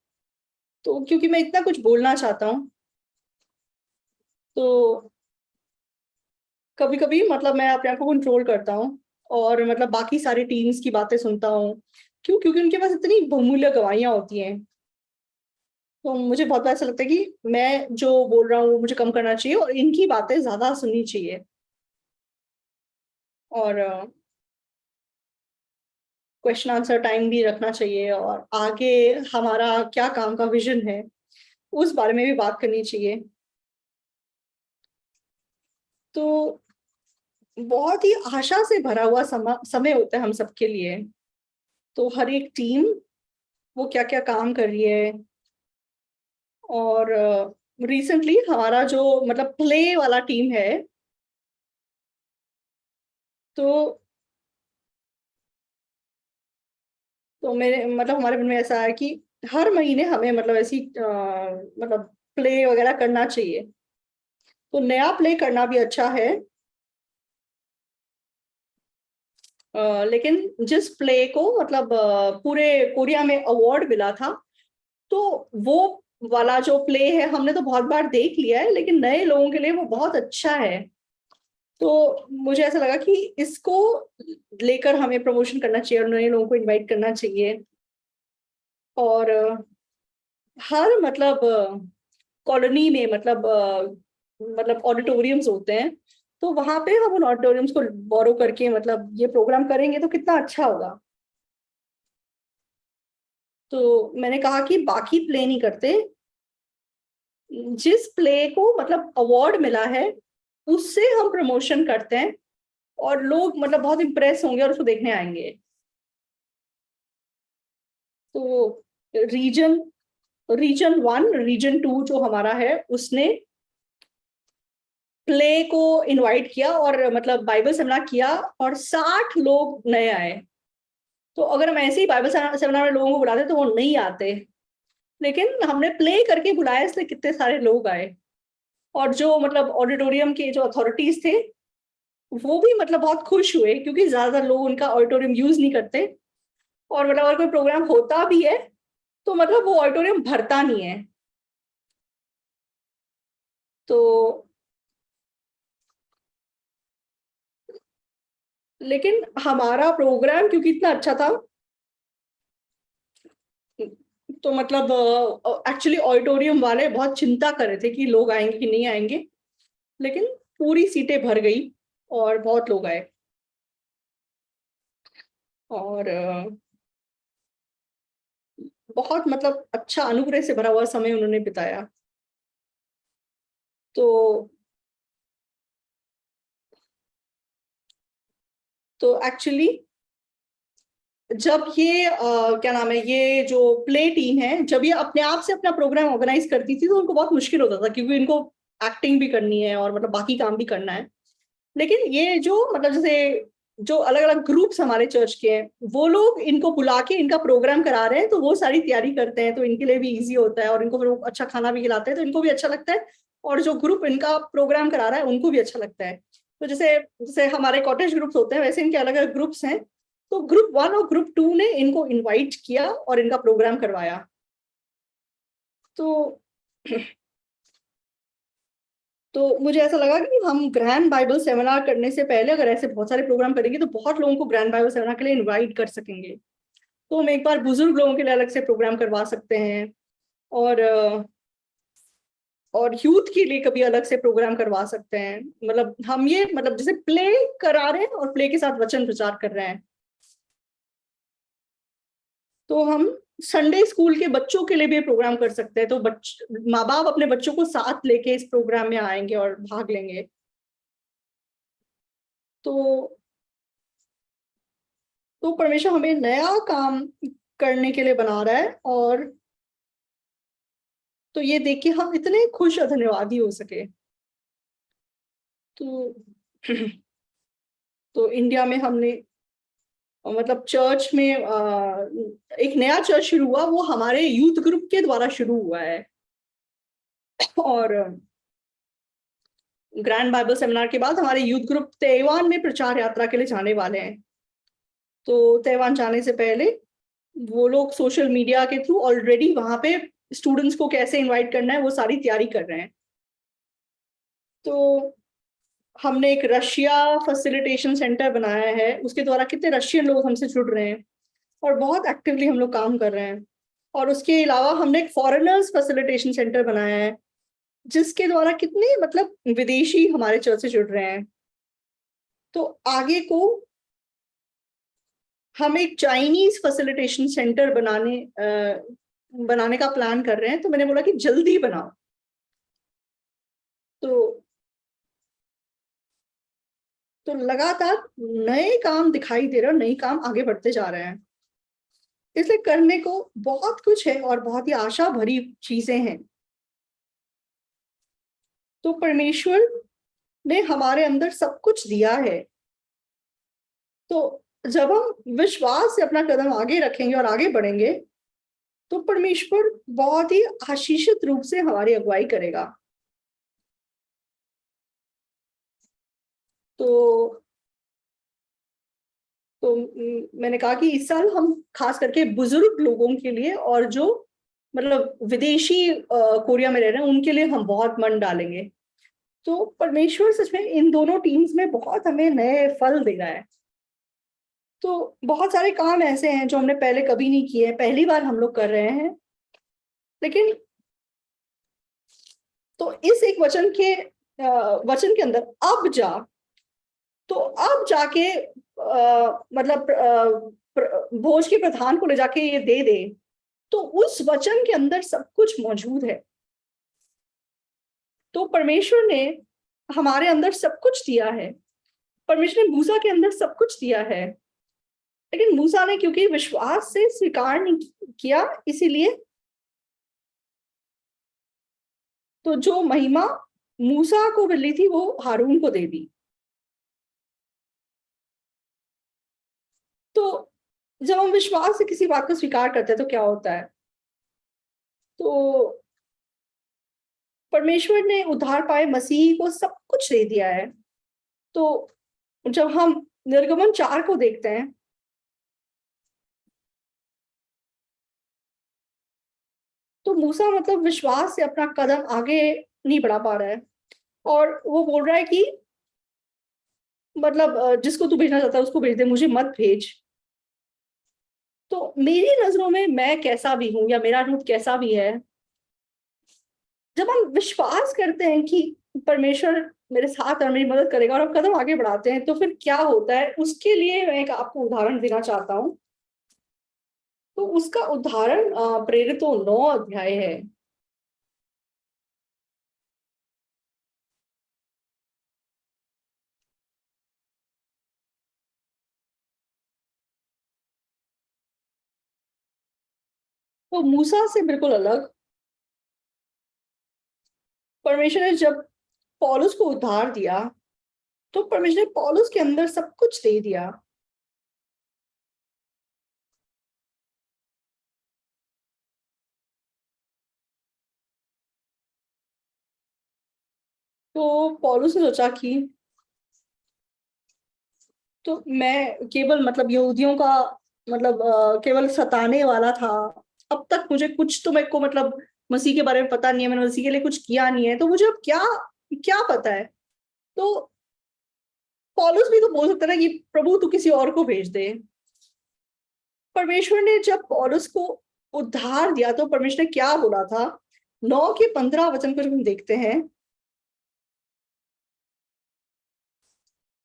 तो क्योंकि मैं इतना कुछ बोलना चाहता हूँ, तो कभी कभी मतलब मैं अपने आप को कंट्रोल करता हूँ और मतलब बाकी सारी टीम्स की बातें सुनता हूँ। क्यों? क्योंकि उनके पास इतनी बहुमूल्य गवाहियां होती हैं। तो मुझे बहुत बार ऐसा लगता है कि मैं जो बोल रहा हूँ वो मुझे कम करना चाहिए और इनकी बातें ज्यादा सुननी चाहिए। और क्वेश्चन आंसर टाइम भी रखना चाहिए, और आगे हमारा क्या काम का विजन है उस बारे में भी बात करनी चाहिए। तो बहुत ही आशा से भरा हुआ समय होता है हम सबके लिए। तो हर एक टीम वो क्या क्या काम कर रही है। और रिसेंटली हमारा जो मतलब प्ले वाला टीम है, तो मेरे मतलब हमारे मन में ऐसा है कि हर महीने हमें मतलब ऐसी मतलब प्ले वगैरह करना चाहिए। तो नया प्ले करना भी अच्छा है। लेकिन जिस प्ले को मतलब पूरे कोरिया में अवार्ड मिला था, तो वो वाला जो प्ले है हमने तो बहुत बार देख लिया है, लेकिन नए लोगों के लिए वो बहुत अच्छा है। तो मुझे ऐसा लगा कि इसको लेकर हमें प्रमोशन करना चाहिए और नए लोगों को इनवाइट करना चाहिए। और हर मतलब कॉलोनी में मतलब ऑडिटोरियम्स होते हैं। तो वहां पे हम उन ऑडिटोरियम्स को बोरो करके मतलब ये प्रोग्राम करेंगे तो कितना अच्छा होगा। तो मैंने कहा कि बाकी प्ले नहीं करते, जिस प्ले को मतलब अवार्ड मिला है उससे हम प्रमोशन करते हैं, और लोग मतलब बहुत इम्प्रेस होंगे और उसको देखने आएंगे। तो रीजन रीजन 1, रीजन 2 जो हमारा है, उसने प्ले को इनवाइट किया और मतलब बाइबल सेमिनार किया और 60 लोग नए आए। तो अगर हम ऐसे ही बाइबल सेमिनार में लोगों को बुलाते तो वो नहीं आते, लेकिन हमने प्ले करके बुलाया इसलिए कितने सारे लोग आए। और जो मतलब ऑडिटोरियम के जो अथॉरिटीज थे वो भी मतलब बहुत खुश हुए, क्योंकि ज्यादातर लोग उनका ऑडिटोरियम यूज नहीं करते, और मतलब अगर कोई प्रोग्राम होता भी है तो मतलब वो ऑडिटोरियम भरता नहीं है। तो लेकिन हमारा प्रोग्राम क्योंकि इतना अच्छा था, तो मतलब एक्चुअली ऑडिटोरियम वाले बहुत चिंता कर रहे थे कि लोग आएंगे कि नहीं आएंगे, लेकिन पूरी सीटें भर गई और बहुत लोग आए। और बहुत मतलब अच्छा अनुग्रह से भरा हुआ समय उन्होंने बिताया। तो एक्चुअली जब ये क्या नाम है, ये जो प्ले टीम है, जब ये अपने आप से अपना प्रोग्राम ऑर्गेनाइज करती थी तो उनको बहुत मुश्किल होता था, क्योंकि इनको एक्टिंग भी करनी है और मतलब बाकी काम भी करना है। लेकिन ये जो मतलब जैसे जो अलग अलग ग्रुप्स हमारे चर्च के हैं, वो लोग इनको बुला के इनका प्रोग्राम करा रहे हैं, तो वो सारी तैयारी करते हैं, तो इनके लिए भी इजी होता है, और इनको फिर वो अच्छा खाना भी खिलाते हैं तो इनको भी अच्छा लगता है, और जो ग्रुप इनका प्रोग्राम करा रहा है उनको भी अच्छा लगता है। तो जैसे जैसे हमारे कॉटेज ग्रुप्स होते हैं, वैसे इनके अलग अलग ग्रुप्स हैं। तो ग्रुप 1 और ग्रुप 2 ने इनको इनवाइट किया और इनका प्रोग्राम करवाया। तो मुझे ऐसा लगा कि हम ग्रैंड बाइबल सेमिनार करने से पहले अगर ऐसे बहुत सारे प्रोग्राम करेंगे तो बहुत लोगों को ग्रैंड बाइबल सेमिनार के लिए इनवाइट कर सकेंगे। तो हम एक बार बुजुर्ग लोगों के लिए अलग से प्रोग्राम करवा सकते हैं, और यूथ के लिए कभी अलग से प्रोग्राम करवा सकते हैं। मतलब हम ये मतलब जैसे प्ले करा रहे हैं और प्ले के साथ वचन प्रचार कर रहे हैं, तो हम संडे स्कूल के बच्चों के लिए भी प्रोग्राम कर सकते हैं। तो माँ बाप अपने बच्चों को साथ लेके इस प्रोग्राम में आएंगे और भाग लेंगे। तो परमेश्वर हमें नया काम करने के लिए बना रहा है, और तो ये देख के हम इतने खुश और धन्यवादी हो सके। तो इंडिया में हमने मतलब चर्च में एक नया चर्च शुरू हुआ, वो हमारे यूथ ग्रुप के द्वारा शुरू हुआ है। और ग्रैंड बाइबल सेमिनार के बाद हमारे यूथ ग्रुप ताइवान में प्रचार यात्रा के लिए जाने वाले हैं। तो ताइवान जाने से पहले वो लोग सोशल मीडिया के थ्रू ऑलरेडी वहां पे स्टूडेंट्स को कैसे इनवाइट करना है वो सारी तैयारी कर रहे हैं। तो हमने एक रशिया फैसिलिटेशन सेंटर बनाया है, उसके द्वारा कितने रशियन लोग हमसे जुड़ रहे हैं, और बहुत एक्टिवली हम लोग काम कर रहे हैं। और उसके अलावा हमने एक फॉरेनर्स फैसिलिटेशन सेंटर बनाया है, जिसके द्वारा कितने मतलब विदेशी हमारे चर्च से जुड़ रहे हैं। तो आगे को हम एक चाइनीज फैसिलिटेशन सेंटर बनाने का प्लान कर रहे हैं। तो मैंने बोला कि जल्दी बनाओ। तो लगातार नए काम दिखाई दे रहे हैं, नए काम आगे बढ़ते जा रहे हैं, इसलिए करने को बहुत कुछ है और बहुत ही आशा भरी चीजें हैं। तो परमेश्वर ने हमारे अंदर सब कुछ दिया है। तो जब हम विश्वास से अपना कदम आगे रखेंगे और आगे बढ़ेंगे, तो परमेश्वर बहुत ही आशीषित रूप से हमारी अगुवाई करेगा। तो मैंने कहा कि इस साल हम खास करके बुजुर्ग लोगों के लिए और जो मतलब विदेशी कोरिया में रह रहे हैं उनके लिए हम बहुत मन डालेंगे। तो परमेश्वर सच में इन दोनों टीम्स में बहुत हमें नए फल दे रहा है। तो बहुत सारे काम ऐसे हैं जो हमने पहले कभी नहीं किए हैं, पहली बार हम लोग कर रहे हैं। लेकिन तो इस एक वचन के अंदर अब जा, तो अब जाके मतलब भोज के प्रधान को ले जाके ये दे दे, तो उस वचन के अंदर सब कुछ मौजूद है। तो परमेश्वर ने हमारे अंदर सब कुछ दिया है, परमेश्वर ने मूसा के अंदर सब कुछ दिया है। लेकिन मूसा ने क्योंकि विश्वास से स्वीकार नहीं किया, इसीलिए तो जो महिमा मूसा को मिली थी वो हारून को दे दी। तो जब हम विश्वास से किसी बात को स्वीकार करते हैं तो क्या होता है? तो परमेश्वर ने उद्धार पाए मसीह को सब कुछ दे दिया है। तो जब हम निर्गमन 4 को देखते हैं, तो मूसा मतलब विश्वास से अपना कदम आगे नहीं बढ़ा पा रहा है, और वो बोल रहा है कि मतलब जिसको तू भेजना चाहता है उसको भेज दे, मुझे मत भेज। तो मेरी नजरों में मैं कैसा भी हूं या मेरा रूप कैसा भी है, जब हम विश्वास करते हैं कि परमेश्वर मेरे साथ और मेरी मदद करेगा और हम कदम आगे बढ़ाते हैं, तो फिर क्या होता है उसके लिए मैं एक आपको उदाहरण देना चाहता हूँ। तो उसका उदाहरण प्रेरितों 9 अध्याय है। तो मूसा से बिल्कुल अलग परमेश्वर ने जब पौलुस को उद्धार दिया, तो परमेश्वर ने पौलुस के अंदर सब कुछ दे दिया। तो पौलुस ने सोचा कि तो मैं केवल मतलब यहूदियों का मतलब केवल सताने वाला था। अब तक मुझे कुछ तो मेरे को मतलब मसीह के बारे में पता नहीं है, मैंने मसीह के लिए कुछ किया नहीं है, तो मुझे अब क्या क्या पता है? तो पौलुस भी तो बोल सकता है ना कि प्रभु तू किसी और को भेज दे। परमेश्वर ने जब पौलुस को उद्धार दिया तो परमेश्वर ने क्या बोला था? 9 के 15 वचन को जब हम देखते हैं,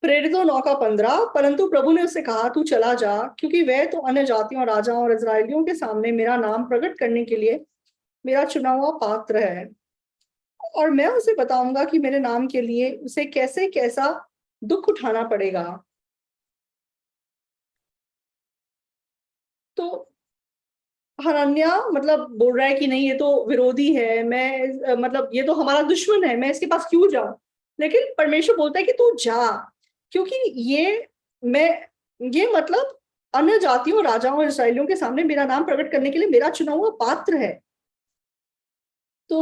प्रेरितों 9 का 15, परंतु प्रभु ने उससे कहा तू चला जा, क्योंकि वह तो अन्य जातियों राजाओं और इजरायलियों के सामने मेरा नाम प्रकट करने के लिए मेरा चुना हुआ पात्र है, और मैं उसे बताऊंगा कि मेरे नाम के लिए उसे कैसे कैसा दुख उठाना पड़ेगा। तो हनन्या मतलब बोल रहा है कि नहीं, ये तो विरोधी है, मैं मतलब ये तो हमारा दुश्मन है, मैं इसके पास क्यों जाऊं? लेकिन परमेश्वर बोलता है कि तू जा, क्योंकि मैं ये मतलब अन्य जातियों राजाओं और इसराइलियों के सामने मेरा नाम प्रकट करने के लिए मेरा चुना हुआ पात्र है। तो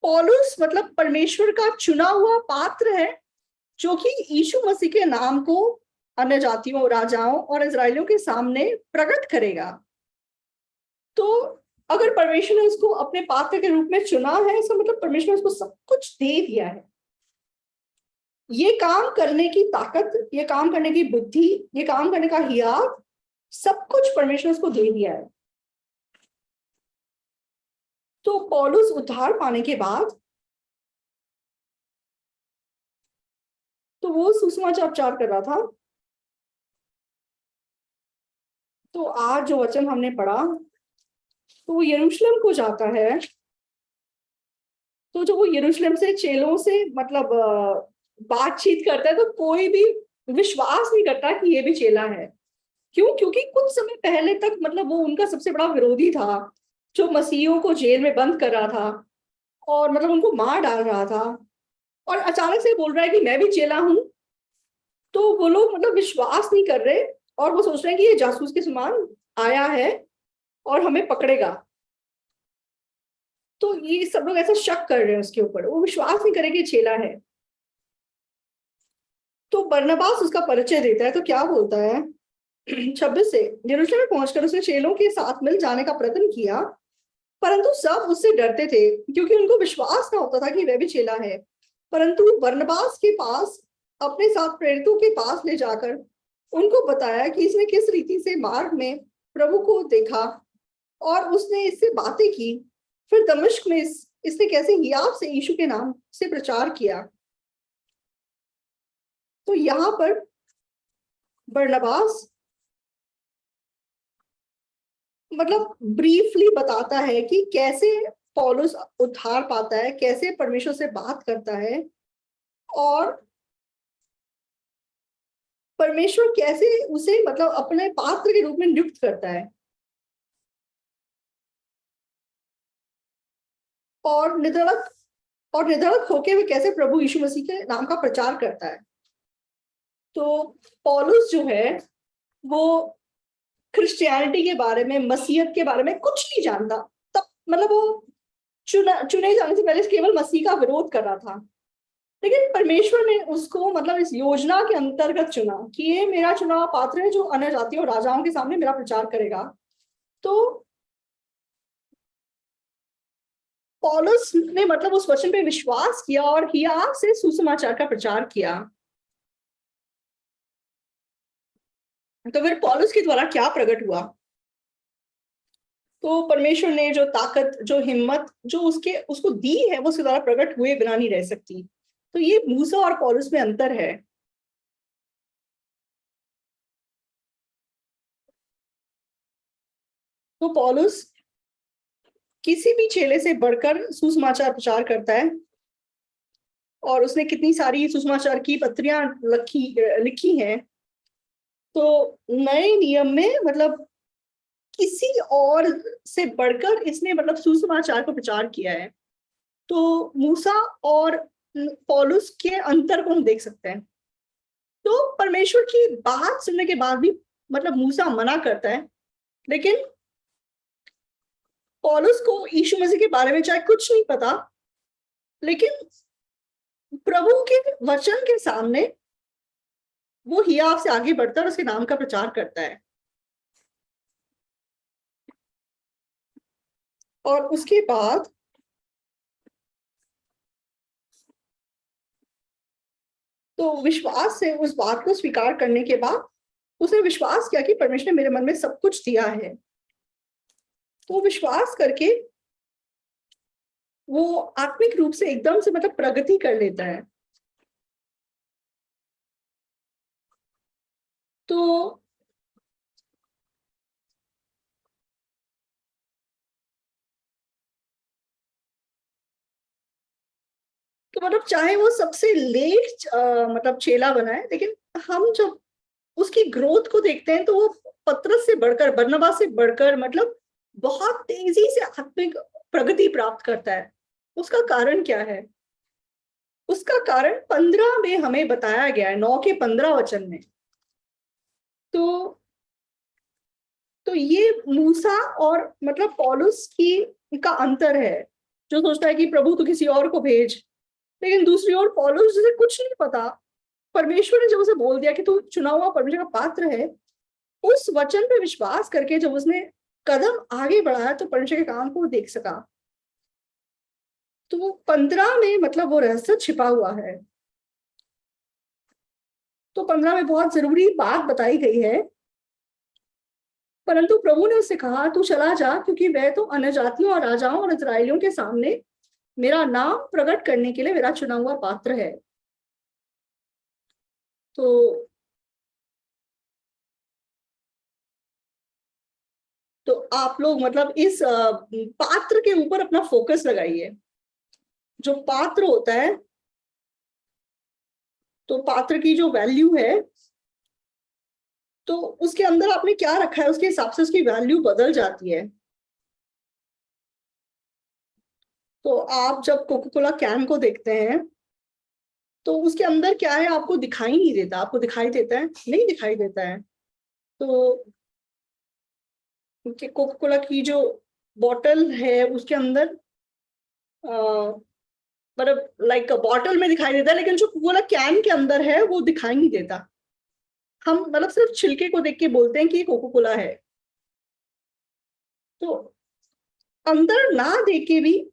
पौलुस मतलब परमेश्वर का चुना हुआ पात्र है, जो कि यीशु मसीह के नाम को अन्य जातियों राजाओं और इजरायलियों के सामने प्रकट करेगा। तो अगर परमेश्वर ने उसको अपने पात्र के रूप में चुना है, इसका मतलब परमेश्वर ने उसको सब कुछ दे दिया है। ये काम करने की ताकत, ये काम करने की बुद्धि, ये काम करने का हियार, सब कुछ परमेश्वर ने उसको दे दिया है। तो पौलुस उद्धार पाने के बाद तो वो सुसमाचार प्रचार कर रहा था। तो आज जो वचन हमने पढ़ा, तो वो यरूशलेम को जाता है। तो जो वो यरूशलेम से चेलों से मतलब बातचीत करता है, तो कोई भी विश्वास नहीं करता कि ये भी चेला है। क्यों? क्योंकि कुछ समय पहले तक मतलब वो उनका सबसे बड़ा विरोधी था, जो मसीहियों को जेल में बंद कर रहा था और मतलब उनको मार डाल रहा था, और अचानक से बोल रहा है कि मैं भी चेला हूं। तो वो लोग मतलब विश्वास नहीं कर रहे, और वो सोच रहे हैं कि ये जासूस के समान आया है और हमें पकड़ेगा। तो ये सब लोग ऐसा शक कर रहे हैं उसके ऊपर, वो विश्वास नहीं करेंगे चेला है। तो बरनबास उसका परिचय देता है, तो क्या बोलता है 26 से, यरूशलेम में पहुंचकर उसने चेलों के साथ मिल जाने का प्रयत्न किया, परंतु सब उससे डरते थे, क्योंकि उनको विश्वास ना होता था कि वह भी चेला है। परंतु बरनबास के पास अपने साथ प्रेरितों के पास ले जाकर उनको बताया कि इसने किस रीति से मार्ग में प्रभु को देखा और उसने इससे बातें की। फिर दमिश्क में इसने कैसे हियाव से यीशु के नाम से प्रचार किया। तो यहाँ पर बरनबास मतलब ब्रीफली बताता है कि कैसे पौलुस उद्धार पाता है, कैसे परमेश्वर से बात करता है, और परमेश्वर कैसे उसे मतलब अपने पात्र के रूप में नियुक्त करता है और निधड़क होके वे कैसे प्रभु यीशु मसीह के नाम का प्रचार करता है। तो पौलुस जो है वो क्रिश्चियनिटी के बारे में, मसीहत के बारे में कुछ नहीं जानता। तब मतलब वो चुने जाने से पहले केवल मसीह का विरोध कर रहा था, लेकिन परमेश्वर ने उसको मतलब इस योजना के अंतर्गत चुना कि ये मेरा चुना पात्र है जो अन्य जातियों और राजाओं के सामने मेरा प्रचार करेगा। तो पौलुस ने मतलब उस वचन पे विश्वास किया और हिया से सुसमाचार का प्रचार किया। तो फिर पौलुस के द्वारा क्या प्रकट हुआ? तो परमेश्वर ने जो ताकत, जो हिम्मत जो उसको दी है, वो उसके द्वारा प्रकट हुए बिना नहीं रह सकती। तो ये मूसा और पौलुस में अंतर है। तो पौलुस किसी भी चेले से बढ़कर सुसमाचार प्रचार करता है और उसने कितनी सारी सुसमाचार की पत्रियां लिखी हैं। तो नए नियम में मतलब किसी और से बढ़कर इसने मतलब सुसमाचार को प्रचार किया है। तो मूसा और पौलुस के अंतर को हम देख सकते हैं। तो परमेश्वर की बात सुनने के बाद भी मतलब मूसा मना करता है, लेकिन पौलुस को यीशु मसीह के बारे में चाहे कुछ नहीं पता, लेकिन प्रभु के वचन के सामने वो हियाव से आगे बढ़ता है और उसके नाम का प्रचार करता है। और उसके बाद तो विश्वास से उस बात को स्वीकार करने के बाद उसने विश्वास किया कि परमेश्वर ने मेरे मन में सब कुछ दिया है। तो विश्वास करके वो आत्मिक रूप से एकदम से मतलब प्रगति कर लेता है। तो मतलब चाहे वो सबसे लेट मतलब चेला बना है, लेकिन हम जब उसकी ग्रोथ को देखते हैं तो वो पतरस से बढ़कर, बरनबास से बढ़कर मतलब बहुत तेजी से आत्मिक प्रगति प्राप्त करता है। उसका कारण क्या है? उसका कारण 15 में हमें बताया गया है, 9 के 15 वचन में। तो ये मूसा और मतलब पौलुस की का अंतर है, जो सोचता है कि प्रभु तो किसी और को भेज, लेकिन दूसरी ओर पौलुस जिसे कुछ नहीं पता, परमेश्वर ने जब उसे बोल दिया कि तू चुना हुआ परमेश्वर का पात्र है, उस वचन पे विश्वास करके जब उसने कदम आगे बढ़ाया तो परमेश्वर के काम को देख सका। तो वो 15 में मतलब वो रहस्य छिपा हुआ है। तो 15 में बहुत जरूरी बात बताई गई है, परंतु प्रभु ने उससे कहा तू चला जा, क्योंकि वह तो अन्य जातियों और राजाओं और इस्राएलियों के सामने मेरा नाम प्रकट करने के लिए मेरा चुना हुआ पात्र है। तो आप लोग मतलब इस पात्र के ऊपर अपना फोकस लगाइए। जो पात्र होता है, तो पात्र की जो वैल्यू है, तो उसके अंदर आपने क्या रखा है उसके हिसाब से उसकी वैल्यू बदल जाती है। तो आप जब कोका कोला कैन को देखते हैं तो उसके अंदर क्या है आपको दिखाई नहीं देता, आपको दिखाई देता है? नहीं दिखाई देता है। तो कोका कोला की जो बॉटल है उसके अंदर मतलब लाइक बॉटल में दिखाई देता है, लेकिन जो कोका कोला कैन के अंदर है वो दिखाई नहीं देता। हम मतलब सिर्फ छिलके को देख के बोलते हैं कि ये कोका कोला है। तो अंदर ना देख के भी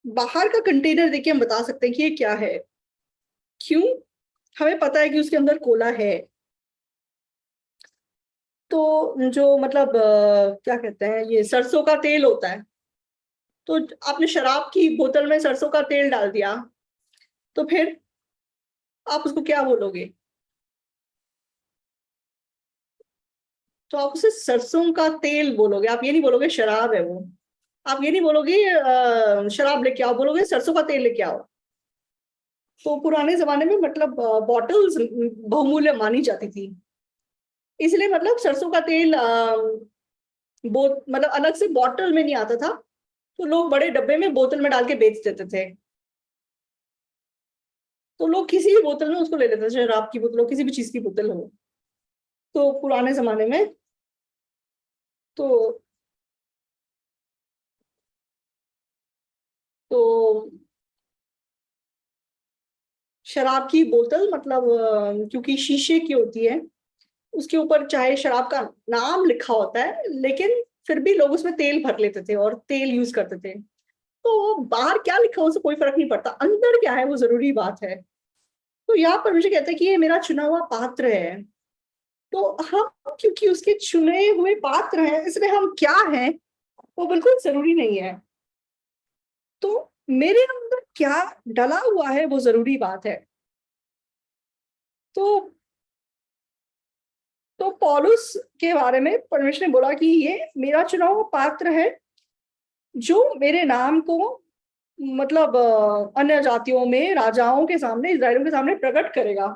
बाहर का कंटेनर देख के हम बता सकते हैं कि ये क्या है। क्यों? हमें पता है कि उसके अंदर कोला है। तो जो मतलब क्या कहते हैं, ये सरसों का तेल होता है। तो आपने शराब की बोतल में सरसों का तेल डाल दिया, तो फिर आप उसको क्या बोलोगे? तो आप उसे सरसों का तेल बोलोगे, आप ये नहीं बोलोगे शराब है वो। आप ये नहीं बोलोगे शराब लेके आओ, बोलोगे सरसों का तेल लेके आओ। तो पुराने जमाने में मतलब बॉटल्स बहुमूल्य मानी जाती थी। इसलिए मतलब सरसों का तेल मतलब अलग से बॉटल में नहीं आता था, तो लोग बड़े डब्बे में बोतल में डाल के बेच देते थे। तो लोग किसी भी बोतल में उसको ले लेते थे, शराब की बोतल हो, किसी भी चीज की बोतल हो। तो पुराने जमाने में तो तो शराब की बोतल मतलब क्योंकि शीशे की होती है, उसके ऊपर चाहे शराब का नाम लिखा होता है, लेकिन फिर भी लोग उसमें तेल भर लेते थे और तेल यूज करते थे। तो बाहर क्या लिखा हो उससे कोई फर्क नहीं पड़ता, अंदर क्या है वो जरूरी बात है। तो यहाँ पर मुझे कहते हैं कि ये मेरा चुना हुआ पात्र है। तो हम क्योंकि उसके चुने हुए पात्र हैं, इसमें हम क्या हैं वो बिल्कुल जरूरी नहीं है। तो मेरे अंदर क्या डला हुआ है वो जरूरी बात है। तो तो पौलुस के बारे में परमेश्वर ने बोला कि ये मेरा चुना हुआ पात्र है, जो मेरे नाम को मतलब अन्य जातियों में, राजाओं के सामने, इस्राएलियों के सामने प्रकट करेगा।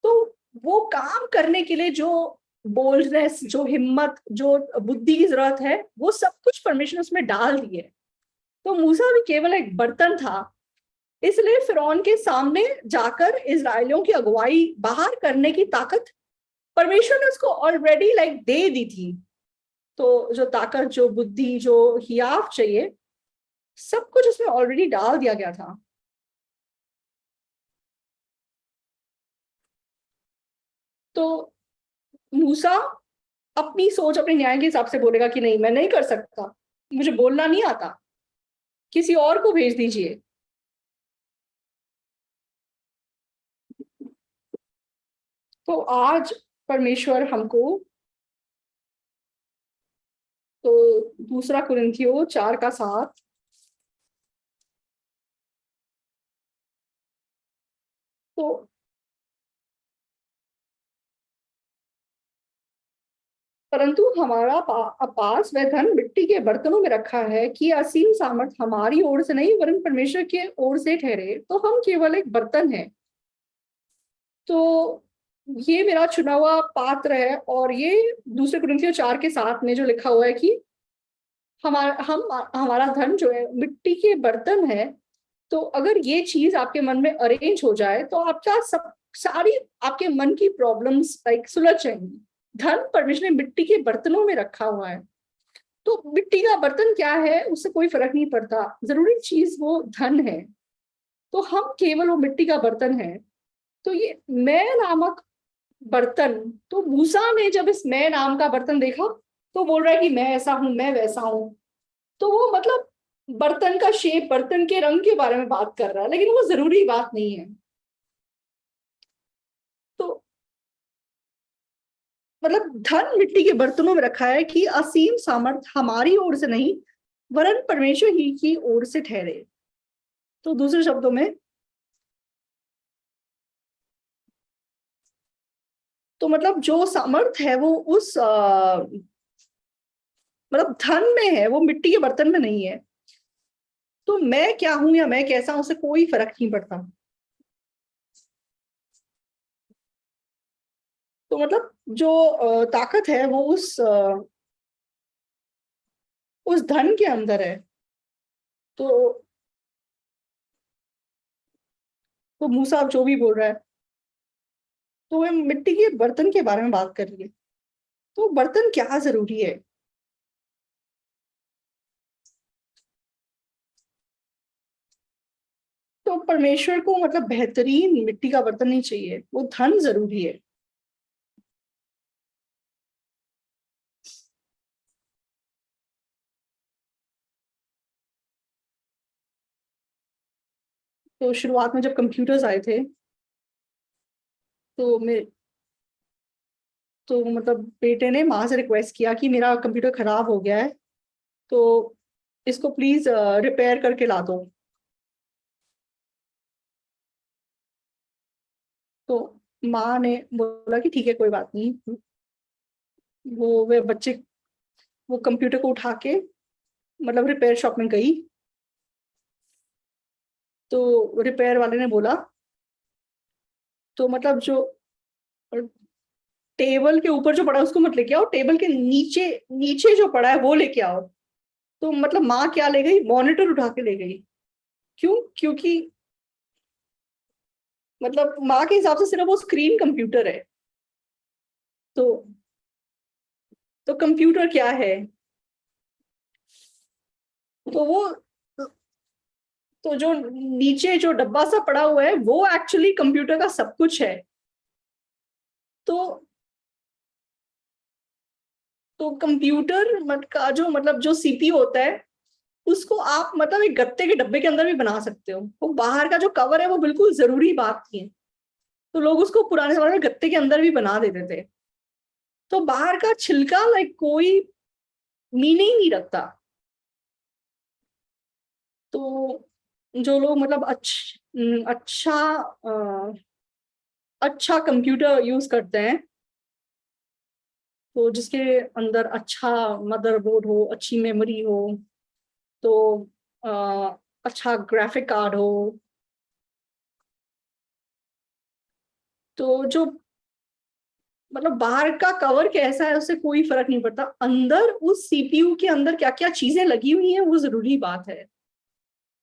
तो वो काम करने के लिए जो बोल्डनेस, जो हिम्मत, जो बुद्धि की जरूरत है, वो सब कुछ परमेश्वर ने उसमें डाल दी है। तो मूसा भी केवल एक बर्तन था, इसलिए फिरौन के सामने जाकर इस्राएलियों की अगुवाई बाहर करने की ताकत परमेश्वर ने उसको ऑलरेडी लाइक दे दी थी। तो जो ताकत, जो बुद्धि, जो हियाव चाहिए, सब कुछ उसमें ऑलरेडी डाल दिया गया था। तो मूसा अपनी सोच, अपने न्याय के हिसाब से बोलेगा कि नहीं, मैं नहीं कर सकता, मुझे बोलना नहीं आता, किसी और को भेज दीजिए। तो आज परमेश्वर हमको, तो दूसरा कुरिन्थियों 4:7, तो परंतु हमारा पास वह धन मिट्टी के बर्तनों में रखा है कि असीम सामर्थ हमारी ओर से नहीं वरन परमेश्वर के ओर से ठहरे। तो हम केवल एक बर्तन है। तो ये मेरा चुना हुआ पात्र है, और ये दूसरे कुरिन्थियों 4:7 में जो लिखा हुआ है कि हमारा धन जो है मिट्टी के बर्तन है। तो अगर ये चीज आपके मन में अरेंज हो जाए तो आपका सब सारी आपके मन की प्रॉब्लम्स लाइक सुलझ जाएंगी। धन परमेश्वर ने मिट्टी के बर्तनों में रखा हुआ है। तो मिट्टी का बर्तन क्या है उससे कोई फर्क नहीं पड़ता, जरूरी चीज वो धन है। तो हम केवल वो मिट्टी का बर्तन है। तो ये मैं नामक बर्तन, तो मूसा ने जब इस मैं नाम का बर्तन देखा, तो बोल रहा है कि मैं ऐसा हूं, मैं वैसा हूं। तो वो मतलब बर्तन का शेप, बर्तन के रंग के बारे में बात कर रहा है, लेकिन वो जरूरी बात नहीं है। तो मतलब धन मिट्टी के बर्तनों में रखा है कि असीम सामर्थ हमारी ओर से नहीं वरन परमेश्वर ही की ओर से ठहरे। तो दूसरे शब्दों में, तो मतलब जो सामर्थ है वो उस मतलब धन में है, वो मिट्टी के बर्तन में नहीं है। तो मैं क्या हूं या मैं कैसा हूं उससे कोई फर्क नहीं पड़ता। तो मतलब जो ताकत है वो उस धन के अंदर है। तो मूसा अब जो भी बोल रहा है, तो वह मिट्टी के बर्तन के बारे में बात कर रही है। तो बर्तन क्या जरूरी है? तो परमेश्वर को मतलब बेहतरीन मिट्टी का बर्तन नहीं चाहिए, वो धन जरूरी है। तो शुरुआत में जब कंप्यूटर्स आए थे, तो मैं तो मतलब बेटे ने माँ से रिक्वेस्ट किया कि मेरा कंप्यूटर खराब हो गया है, तो इसको प्लीज रिपेयर करके ला दो। तो माँ ने बोला कि ठीक है, कोई बात नहीं। वो वे बच्चे वो कंप्यूटर को उठा के मतलब रिपेयर शॉप में गई। तो रिपेयर वाले ने बोला, तो मतलब जो टेबल के ऊपर जो पड़ा है उसको मत लेके आओ, टेबल के नीचे नीचे जो पड़ा है वो लेके आओ। तो मतलब माँ क्या ले गई, मॉनिटर उठा के ले गई। क्यों? क्योंकि मतलब माँ के हिसाब से सिर्फ वो स्क्रीन कंप्यूटर है। तो कंप्यूटर क्या है? तो वो तो जो नीचे जो डब्बा सा पड़ा हुआ है वो एक्चुअली कंप्यूटर का सब कुछ है। तो कंप्यूटर का जो मतलब जो सीपीयू होता है उसको आप मतलब एक गत्ते के डब्बे के अंदर भी बना सकते हो। वो बाहर का जो कवर है वो बिल्कुल जरूरी बात नहीं है। तो लोग उसको पुराने जमाने में गत्ते के अंदर भी बना देते थे। तो बाहर का छिलका लाइक कोई मीनिंग नहीं रखता। तो जो लोग मतलब अच्छा कंप्यूटर यूज करते हैं, तो जिसके अंदर अच्छा मदरबोर्ड हो, अच्छी मेमोरी हो, तो अच्छा ग्राफिक कार्ड हो, तो जो मतलब बाहर का कवर कैसा है उससे कोई फर्क नहीं पड़ता, अंदर उस सीपीयू के अंदर क्या क्या चीजें लगी हुई हैं वो जरूरी बात है।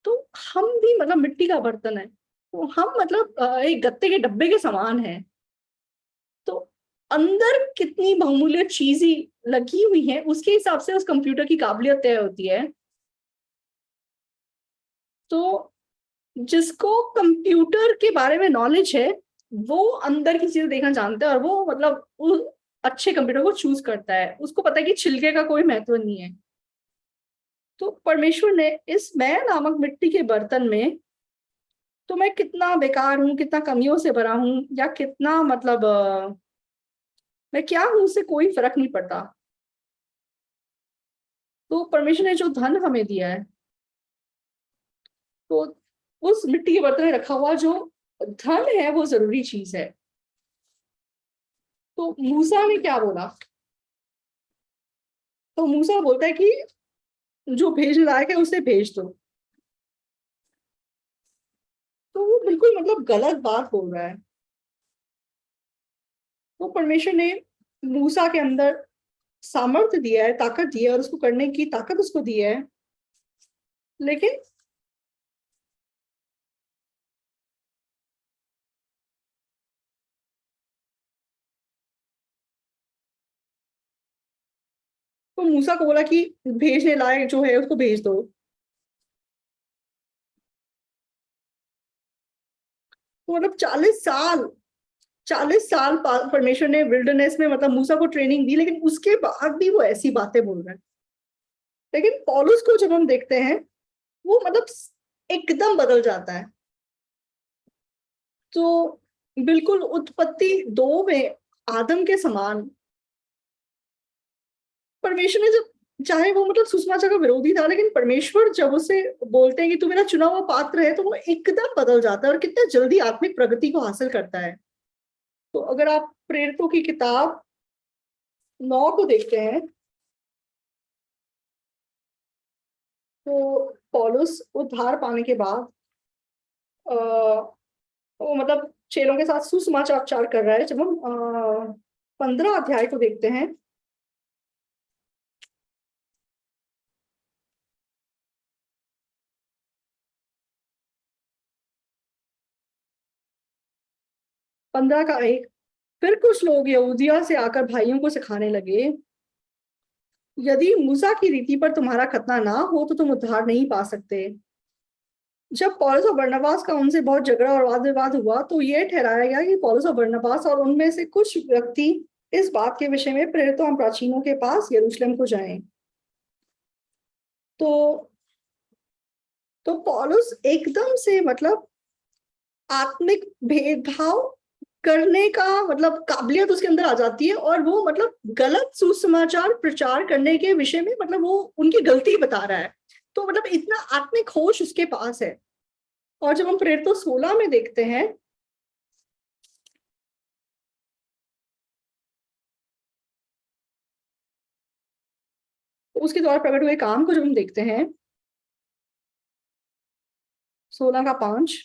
तो हम भी मतलब मिट्टी का बर्तन है, तो हम मतलब एक गत्ते के डब्बे के समान है। तो अंदर कितनी बहुमूल्य चीजें लगी हुई हैं उसके हिसाब से उस कंप्यूटर की काबिलियत तय होती है। तो जिसको कंप्यूटर के बारे में नॉलेज है वो अंदर की चीजें देखना जानता है, और वो मतलब उस अच्छे कंप्यूटर को चूज करता है। उसको पता है कि छिलके का कोई महत्व नहीं है। तो परमेश्वर ने इस मैं नामक मिट्टी के बर्तन में, तो मैं कितना बेकार हूं, कितना कमियों से भरा हूं, या कितना मतलब मैं क्या हूं उससे कोई फर्क नहीं पड़ता। तो परमेश्वर ने जो धन हमें दिया है, तो उस मिट्टी के बर्तन में रखा हुआ जो धन है वो जरूरी चीज है। तो मूसा ने क्या बोला? तो मूसा बोलता है कि जो भेजने लायक है उसे भेज दो। तो वो बिल्कुल मतलब गलत बात बोल रहा है। तो परमेश्वर ने मूसा के अंदर सामर्थ्य दिया है, ताकत दी है, और उसको करने की ताकत उसको दी है। लेकिन तो मूसा को बोला कि भेजने लायक जो है उसको भेज दो। तो मतलब 40 साल, 40 साल परमेश्वर ने विल्डरनेस में मतलब मूसा को ट्रेनिंग दी, लेकिन उसके बाद भी वो ऐसी बातें बोल रहा है। लेकिन पौलुस को जब हम देखते हैं वो मतलब एकदम बदल जाता है। तो बिल्कुल उत्पत्ति 2 में आदम के समान परमेश्वर ने जब चाहे वो मतलब सुषमाचा का विरोधी था, लेकिन परमेश्वर जब उसे बोलते हैं कि तू मेरा चुना हुआ पात्र है, तो वो एकदम बदल जाता है और कितना जल्दी आत्मिक प्रगति को हासिल करता है। तो अगर आप प्रेरितों की किताब 9 को देखते हैं, तो पौलुस उद्धार पाने के बाद वो मतलब चेलों के साथ सुसमाचार कर रहा है। जब हम 15 अध्याय को देखते हैं, 15 का 1, फिर कुछ लोग यहूदिया से आकर भाइयों को सिखाने लगे, यदि मूसा की रीति पर तुम्हारा खतना ना हो तो तुम उद्धार नहीं पा सकते। जब पौलुस और बरनबास का उनसे बहुत झगड़ा और वाद विवाद हुआ, तो यह ठहराया गया कि पौलुस और बरनबास और उनमें से कुछ व्यक्ति इस बात के विषय में प्रेरितों और प्राचीनों के पास यरूशलेम को जाएं। तो पौलुस एकदम से मतलब आत्मिक भेदभाव करने का मतलब काबिलियत उसके अंदर आ जाती है, और वो मतलब गलत सुसमाचार प्रचार करने के विषय में मतलब वो उनकी गलती बता रहा है। तो मतलब इतना आत्मिक होश उसके पास है। और जब हम प्रेरितों 16 में देखते हैं, तो उसके द्वारा प्रकट हुए काम को जब हम देखते हैं, 16 का 5,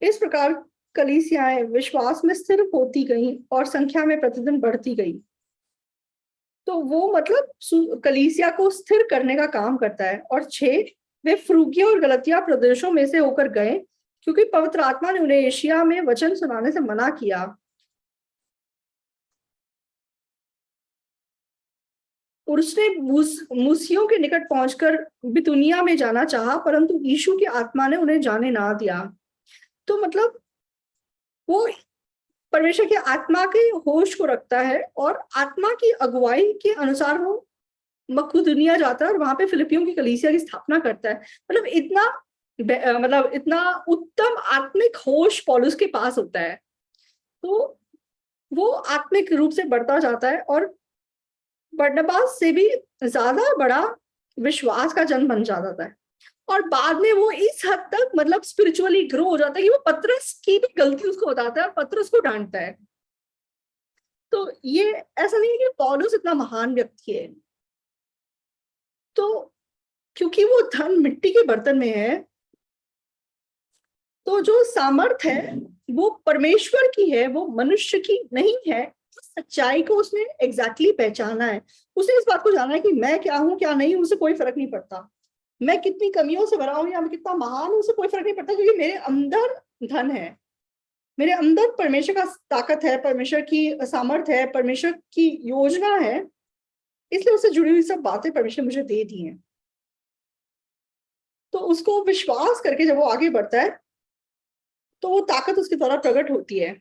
इस प्रकार कलीसियाएं विश्वास में स्थिर होती गई और संख्या में प्रतिदिन बढ़ती गई। तो वो मतलब कलीसिया को स्थिर करने का काम करता है। और 6, वे फ्रूगिया और गलतिया प्रदेशों में से होकर गए क्योंकि पवित्र आत्मा ने उन्हें एशिया में वचन सुनाने से मना किया। और उसने मूसियों के निकट पहुंचकर बितुनिया में जाना चाहा, परंतु यीशु की आत्मा ने उन्हें जाने ना दिया। तो मतलब वो परमेश्वर की आत्मा के होश को रखता है और आत्मा की अगुवाई के अनुसार वो मकदूनिया जाता है और वहां पे फिलिपियों की कलीसिया की स्थापना करता है। मतलब इतना उत्तम आत्मिक होश पौलुस के पास होता है। तो वो आत्मिक रूप से बढ़ता जाता है और बरनबास से भी ज्यादा बड़ा विश्वास का जन्म बन जाता है। और बाद में वो इस हद तक मतलब स्पिरिचुअली ग्रो हो जाता है कि वो पतरस की भी गलती उसको बताता है और पतरस को डांटता है। तो ये ऐसा नहीं है कि पौलुस इतना महान व्यक्ति है, तो क्योंकि वो धन मिट्टी के बर्तन में है, तो जो सामर्थ है वो परमेश्वर की है, वो मनुष्य की नहीं है। सच्चाई को उसने एग्जैक्टली पहचाना है। उसने इस बात को जाना है कि मैं क्या हूं क्या नहीं, उससे कोई फर्क नहीं पड़ता। मैं कितनी कमियों से भरा हूं या मैं कितना महान हूं, उससे कोई फर्क नहीं पड़ता, क्योंकि मेरे अंदर धन है, मेरे अंदर परमेश्वर का ताकत है, परमेश्वर की सामर्थ है, परमेश्वर की योजना है। इसलिए उससे जुड़ी हुई सब बातें परमेश्वर मुझे दे दी हैं। तो उसको विश्वास करके जब वो आगे बढ़ता है तो वो ताकत उसके द्वारा प्रकट होती है।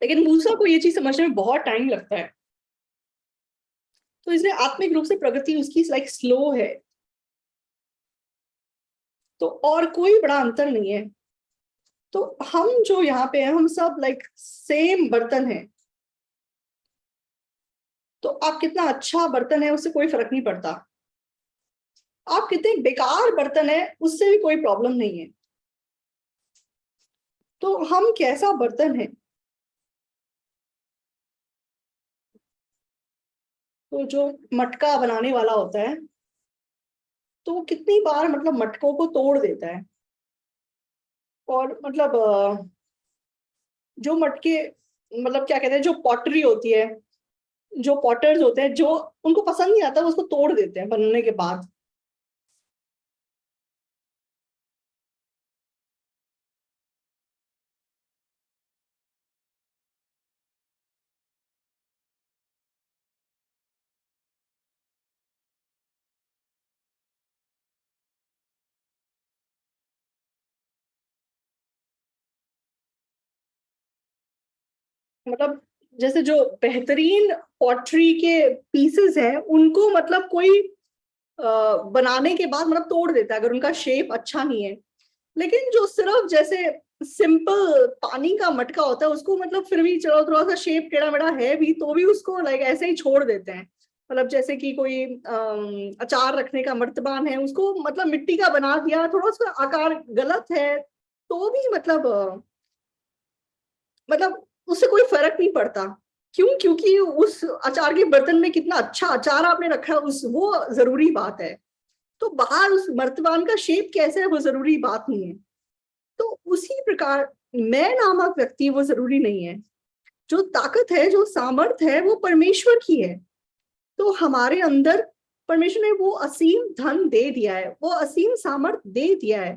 लेकिन मूसा को ये चीज समझने में बहुत टाइम लगता है, तो इसलिए आत्मिक रूप से प्रगति उसकी लाइक स्लो है। तो और कोई बड़ा अंतर नहीं है। तो हम जो यहाँ पे हैं हम सब लाइक सेम बर्तन है। तो आप कितना अच्छा बर्तन है उससे कोई फर्क नहीं पड़ता, आप कितने बेकार बर्तन है उससे भी कोई प्रॉब्लम नहीं है। तो हम कैसा बर्तन है। तो जो मटका बनाने वाला होता है तो वो कितनी बार मतलब मटकों को तोड़ देता है। और मतलब जो मटके मतलब क्या कहते हैं, जो पॉटरी होती है, जो पॉटर्स होते हैं, जो उनको पसंद नहीं आता वो उसको तोड़ देते हैं बनने के बाद। मतलब जैसे जो बेहतरीन पॉटरी के पीसेस हैं उनको मतलब कोई बनाने के बाद मतलब तोड़ देता है अगर उनका शेप अच्छा नहीं है। लेकिन जो सिर्फ जैसे सिंपल पानी का मटका होता है उसको मतलब फिर भी चलो थोड़ा सा शेप टेढ़ा मेढ़ा है भी तो भी उसको लाइक ऐसे ही छोड़ देते हैं। मतलब जैसे कि कोई अचार रखने का मर्तबान है, उसको मतलब मिट्टी का बना दिया, थोड़ा उसका आकार गलत है तो भी मतलब उससे कोई फर्क नहीं पड़ता। क्यों? क्योंकि उस अचार के बर्तन में कितना अच्छा अचार आपने रखा है उस वो जरूरी बात है। तो बाहर उस मर्तबान का शेप कैसे है वो जरूरी बात नहीं है। तो उसी प्रकार मैं नामक व्यक्ति वो जरूरी नहीं है। जो ताकत है, जो सामर्थ है वो परमेश्वर की है। तो हमारे अंदर परमेश्वर ने वो असीम धन दे दिया है, वो असीम सामर्थ दे दिया है।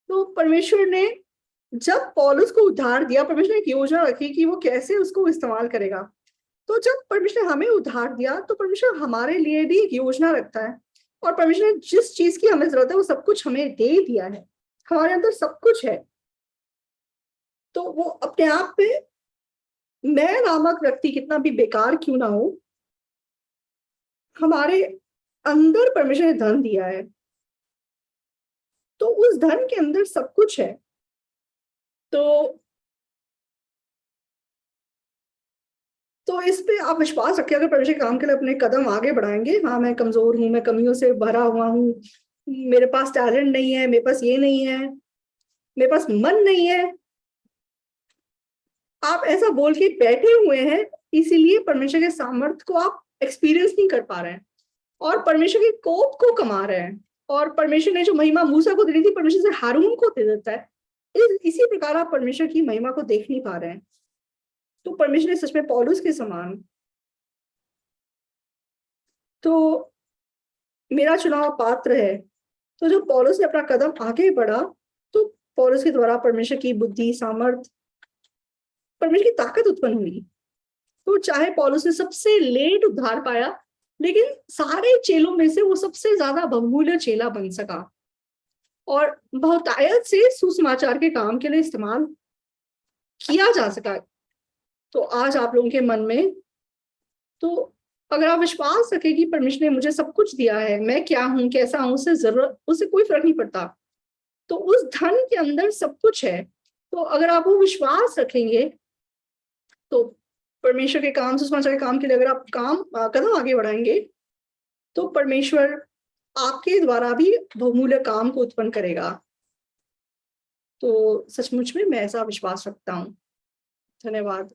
तो परमेश्वर ने जब पौलुस को उद्धार दिया, परमेश्वर ने एक योजना रखी कि वो कैसे उसको इस्तेमाल करेगा। तो जब परमेश्वर ने हमें उद्धार दिया तो परमेश्वर हमारे लिए भी एक योजना रखता है। और परमेश्वर ने जिस चीज की हमें जरूरत है वो सब कुछ हमें दे दिया है, हमारे अंदर सब कुछ है। तो वो अपने आप पे मैं नामक व्यक्ति कितना भी बेकार क्यों ना हो, हमारे अंदर परमेश्वर ने धन दिया है, तो उस धन के अंदर सब कुछ है। तो तो इस पे आप विश्वास रखिए, अगर परमेश्वर के काम के लिए अपने कदम आगे बढ़ाएंगे। हाँ मैं कमजोर हूँ, मैं कमियों से भरा हुआ हूँ, मेरे पास टैलेंट नहीं है, मेरे पास ये नहीं है, मेरे पास मन नहीं है, आप ऐसा बोल के बैठे हुए हैं, इसीलिए परमेश्वर के सामर्थ्य को आप एक्सपीरियंस नहीं कर पा रहे हैं और परमेश्वर के कोप को कमा रहे हैं। और परमेश्वर ने जो महिमा मूसा को दी थी, परमेश्वर से हारून को दे देता है। इसी प्रकार आप परमेश्वर की महिमा को देख नहीं पा रहे हैं। तो परमेश्वर ने सच में पौलुस के समान, तो मेरा चुनाव पात्र है। तो जब पौलुस ने अपना कदम आगे बढ़ा, तो पौलुस के द्वारा परमेश्वर की बुद्धि, सामर्थ, परमेश्वर की ताकत उत्पन्न हुई। तो चाहे पौलुस ने सबसे लेट उद्धार पाया, लेकिन सारे चेलों में से वो सबसे ज्यादा बहुमूल्य चेला बन सका और बहुतायत से सुसमाचार के काम के लिए इस्तेमाल किया जा सका। तो आज आप लोगों के मन में, तो अगर आप विश्वास रखें कि परमेश्वर ने मुझे सब कुछ दिया है, मैं क्या हूं, कैसा हूं, उससे जरूरत, उससे कोई फर्क नहीं पड़ता, तो उस धन के अंदर सब कुछ है। तो अगर आप वो विश्वास रखेंगे, तो परमेश्वर के काम, सुसमाचार के काम के लिए अगर आप कदम आगे बढ़ाएंगे, तो परमेश्वर आपके द्वारा भी बहुमूल्य काम को उत्पन्न करेगा। तो सचमुच में मैं ऐसा विश्वास रखता हूँ। धन्यवाद।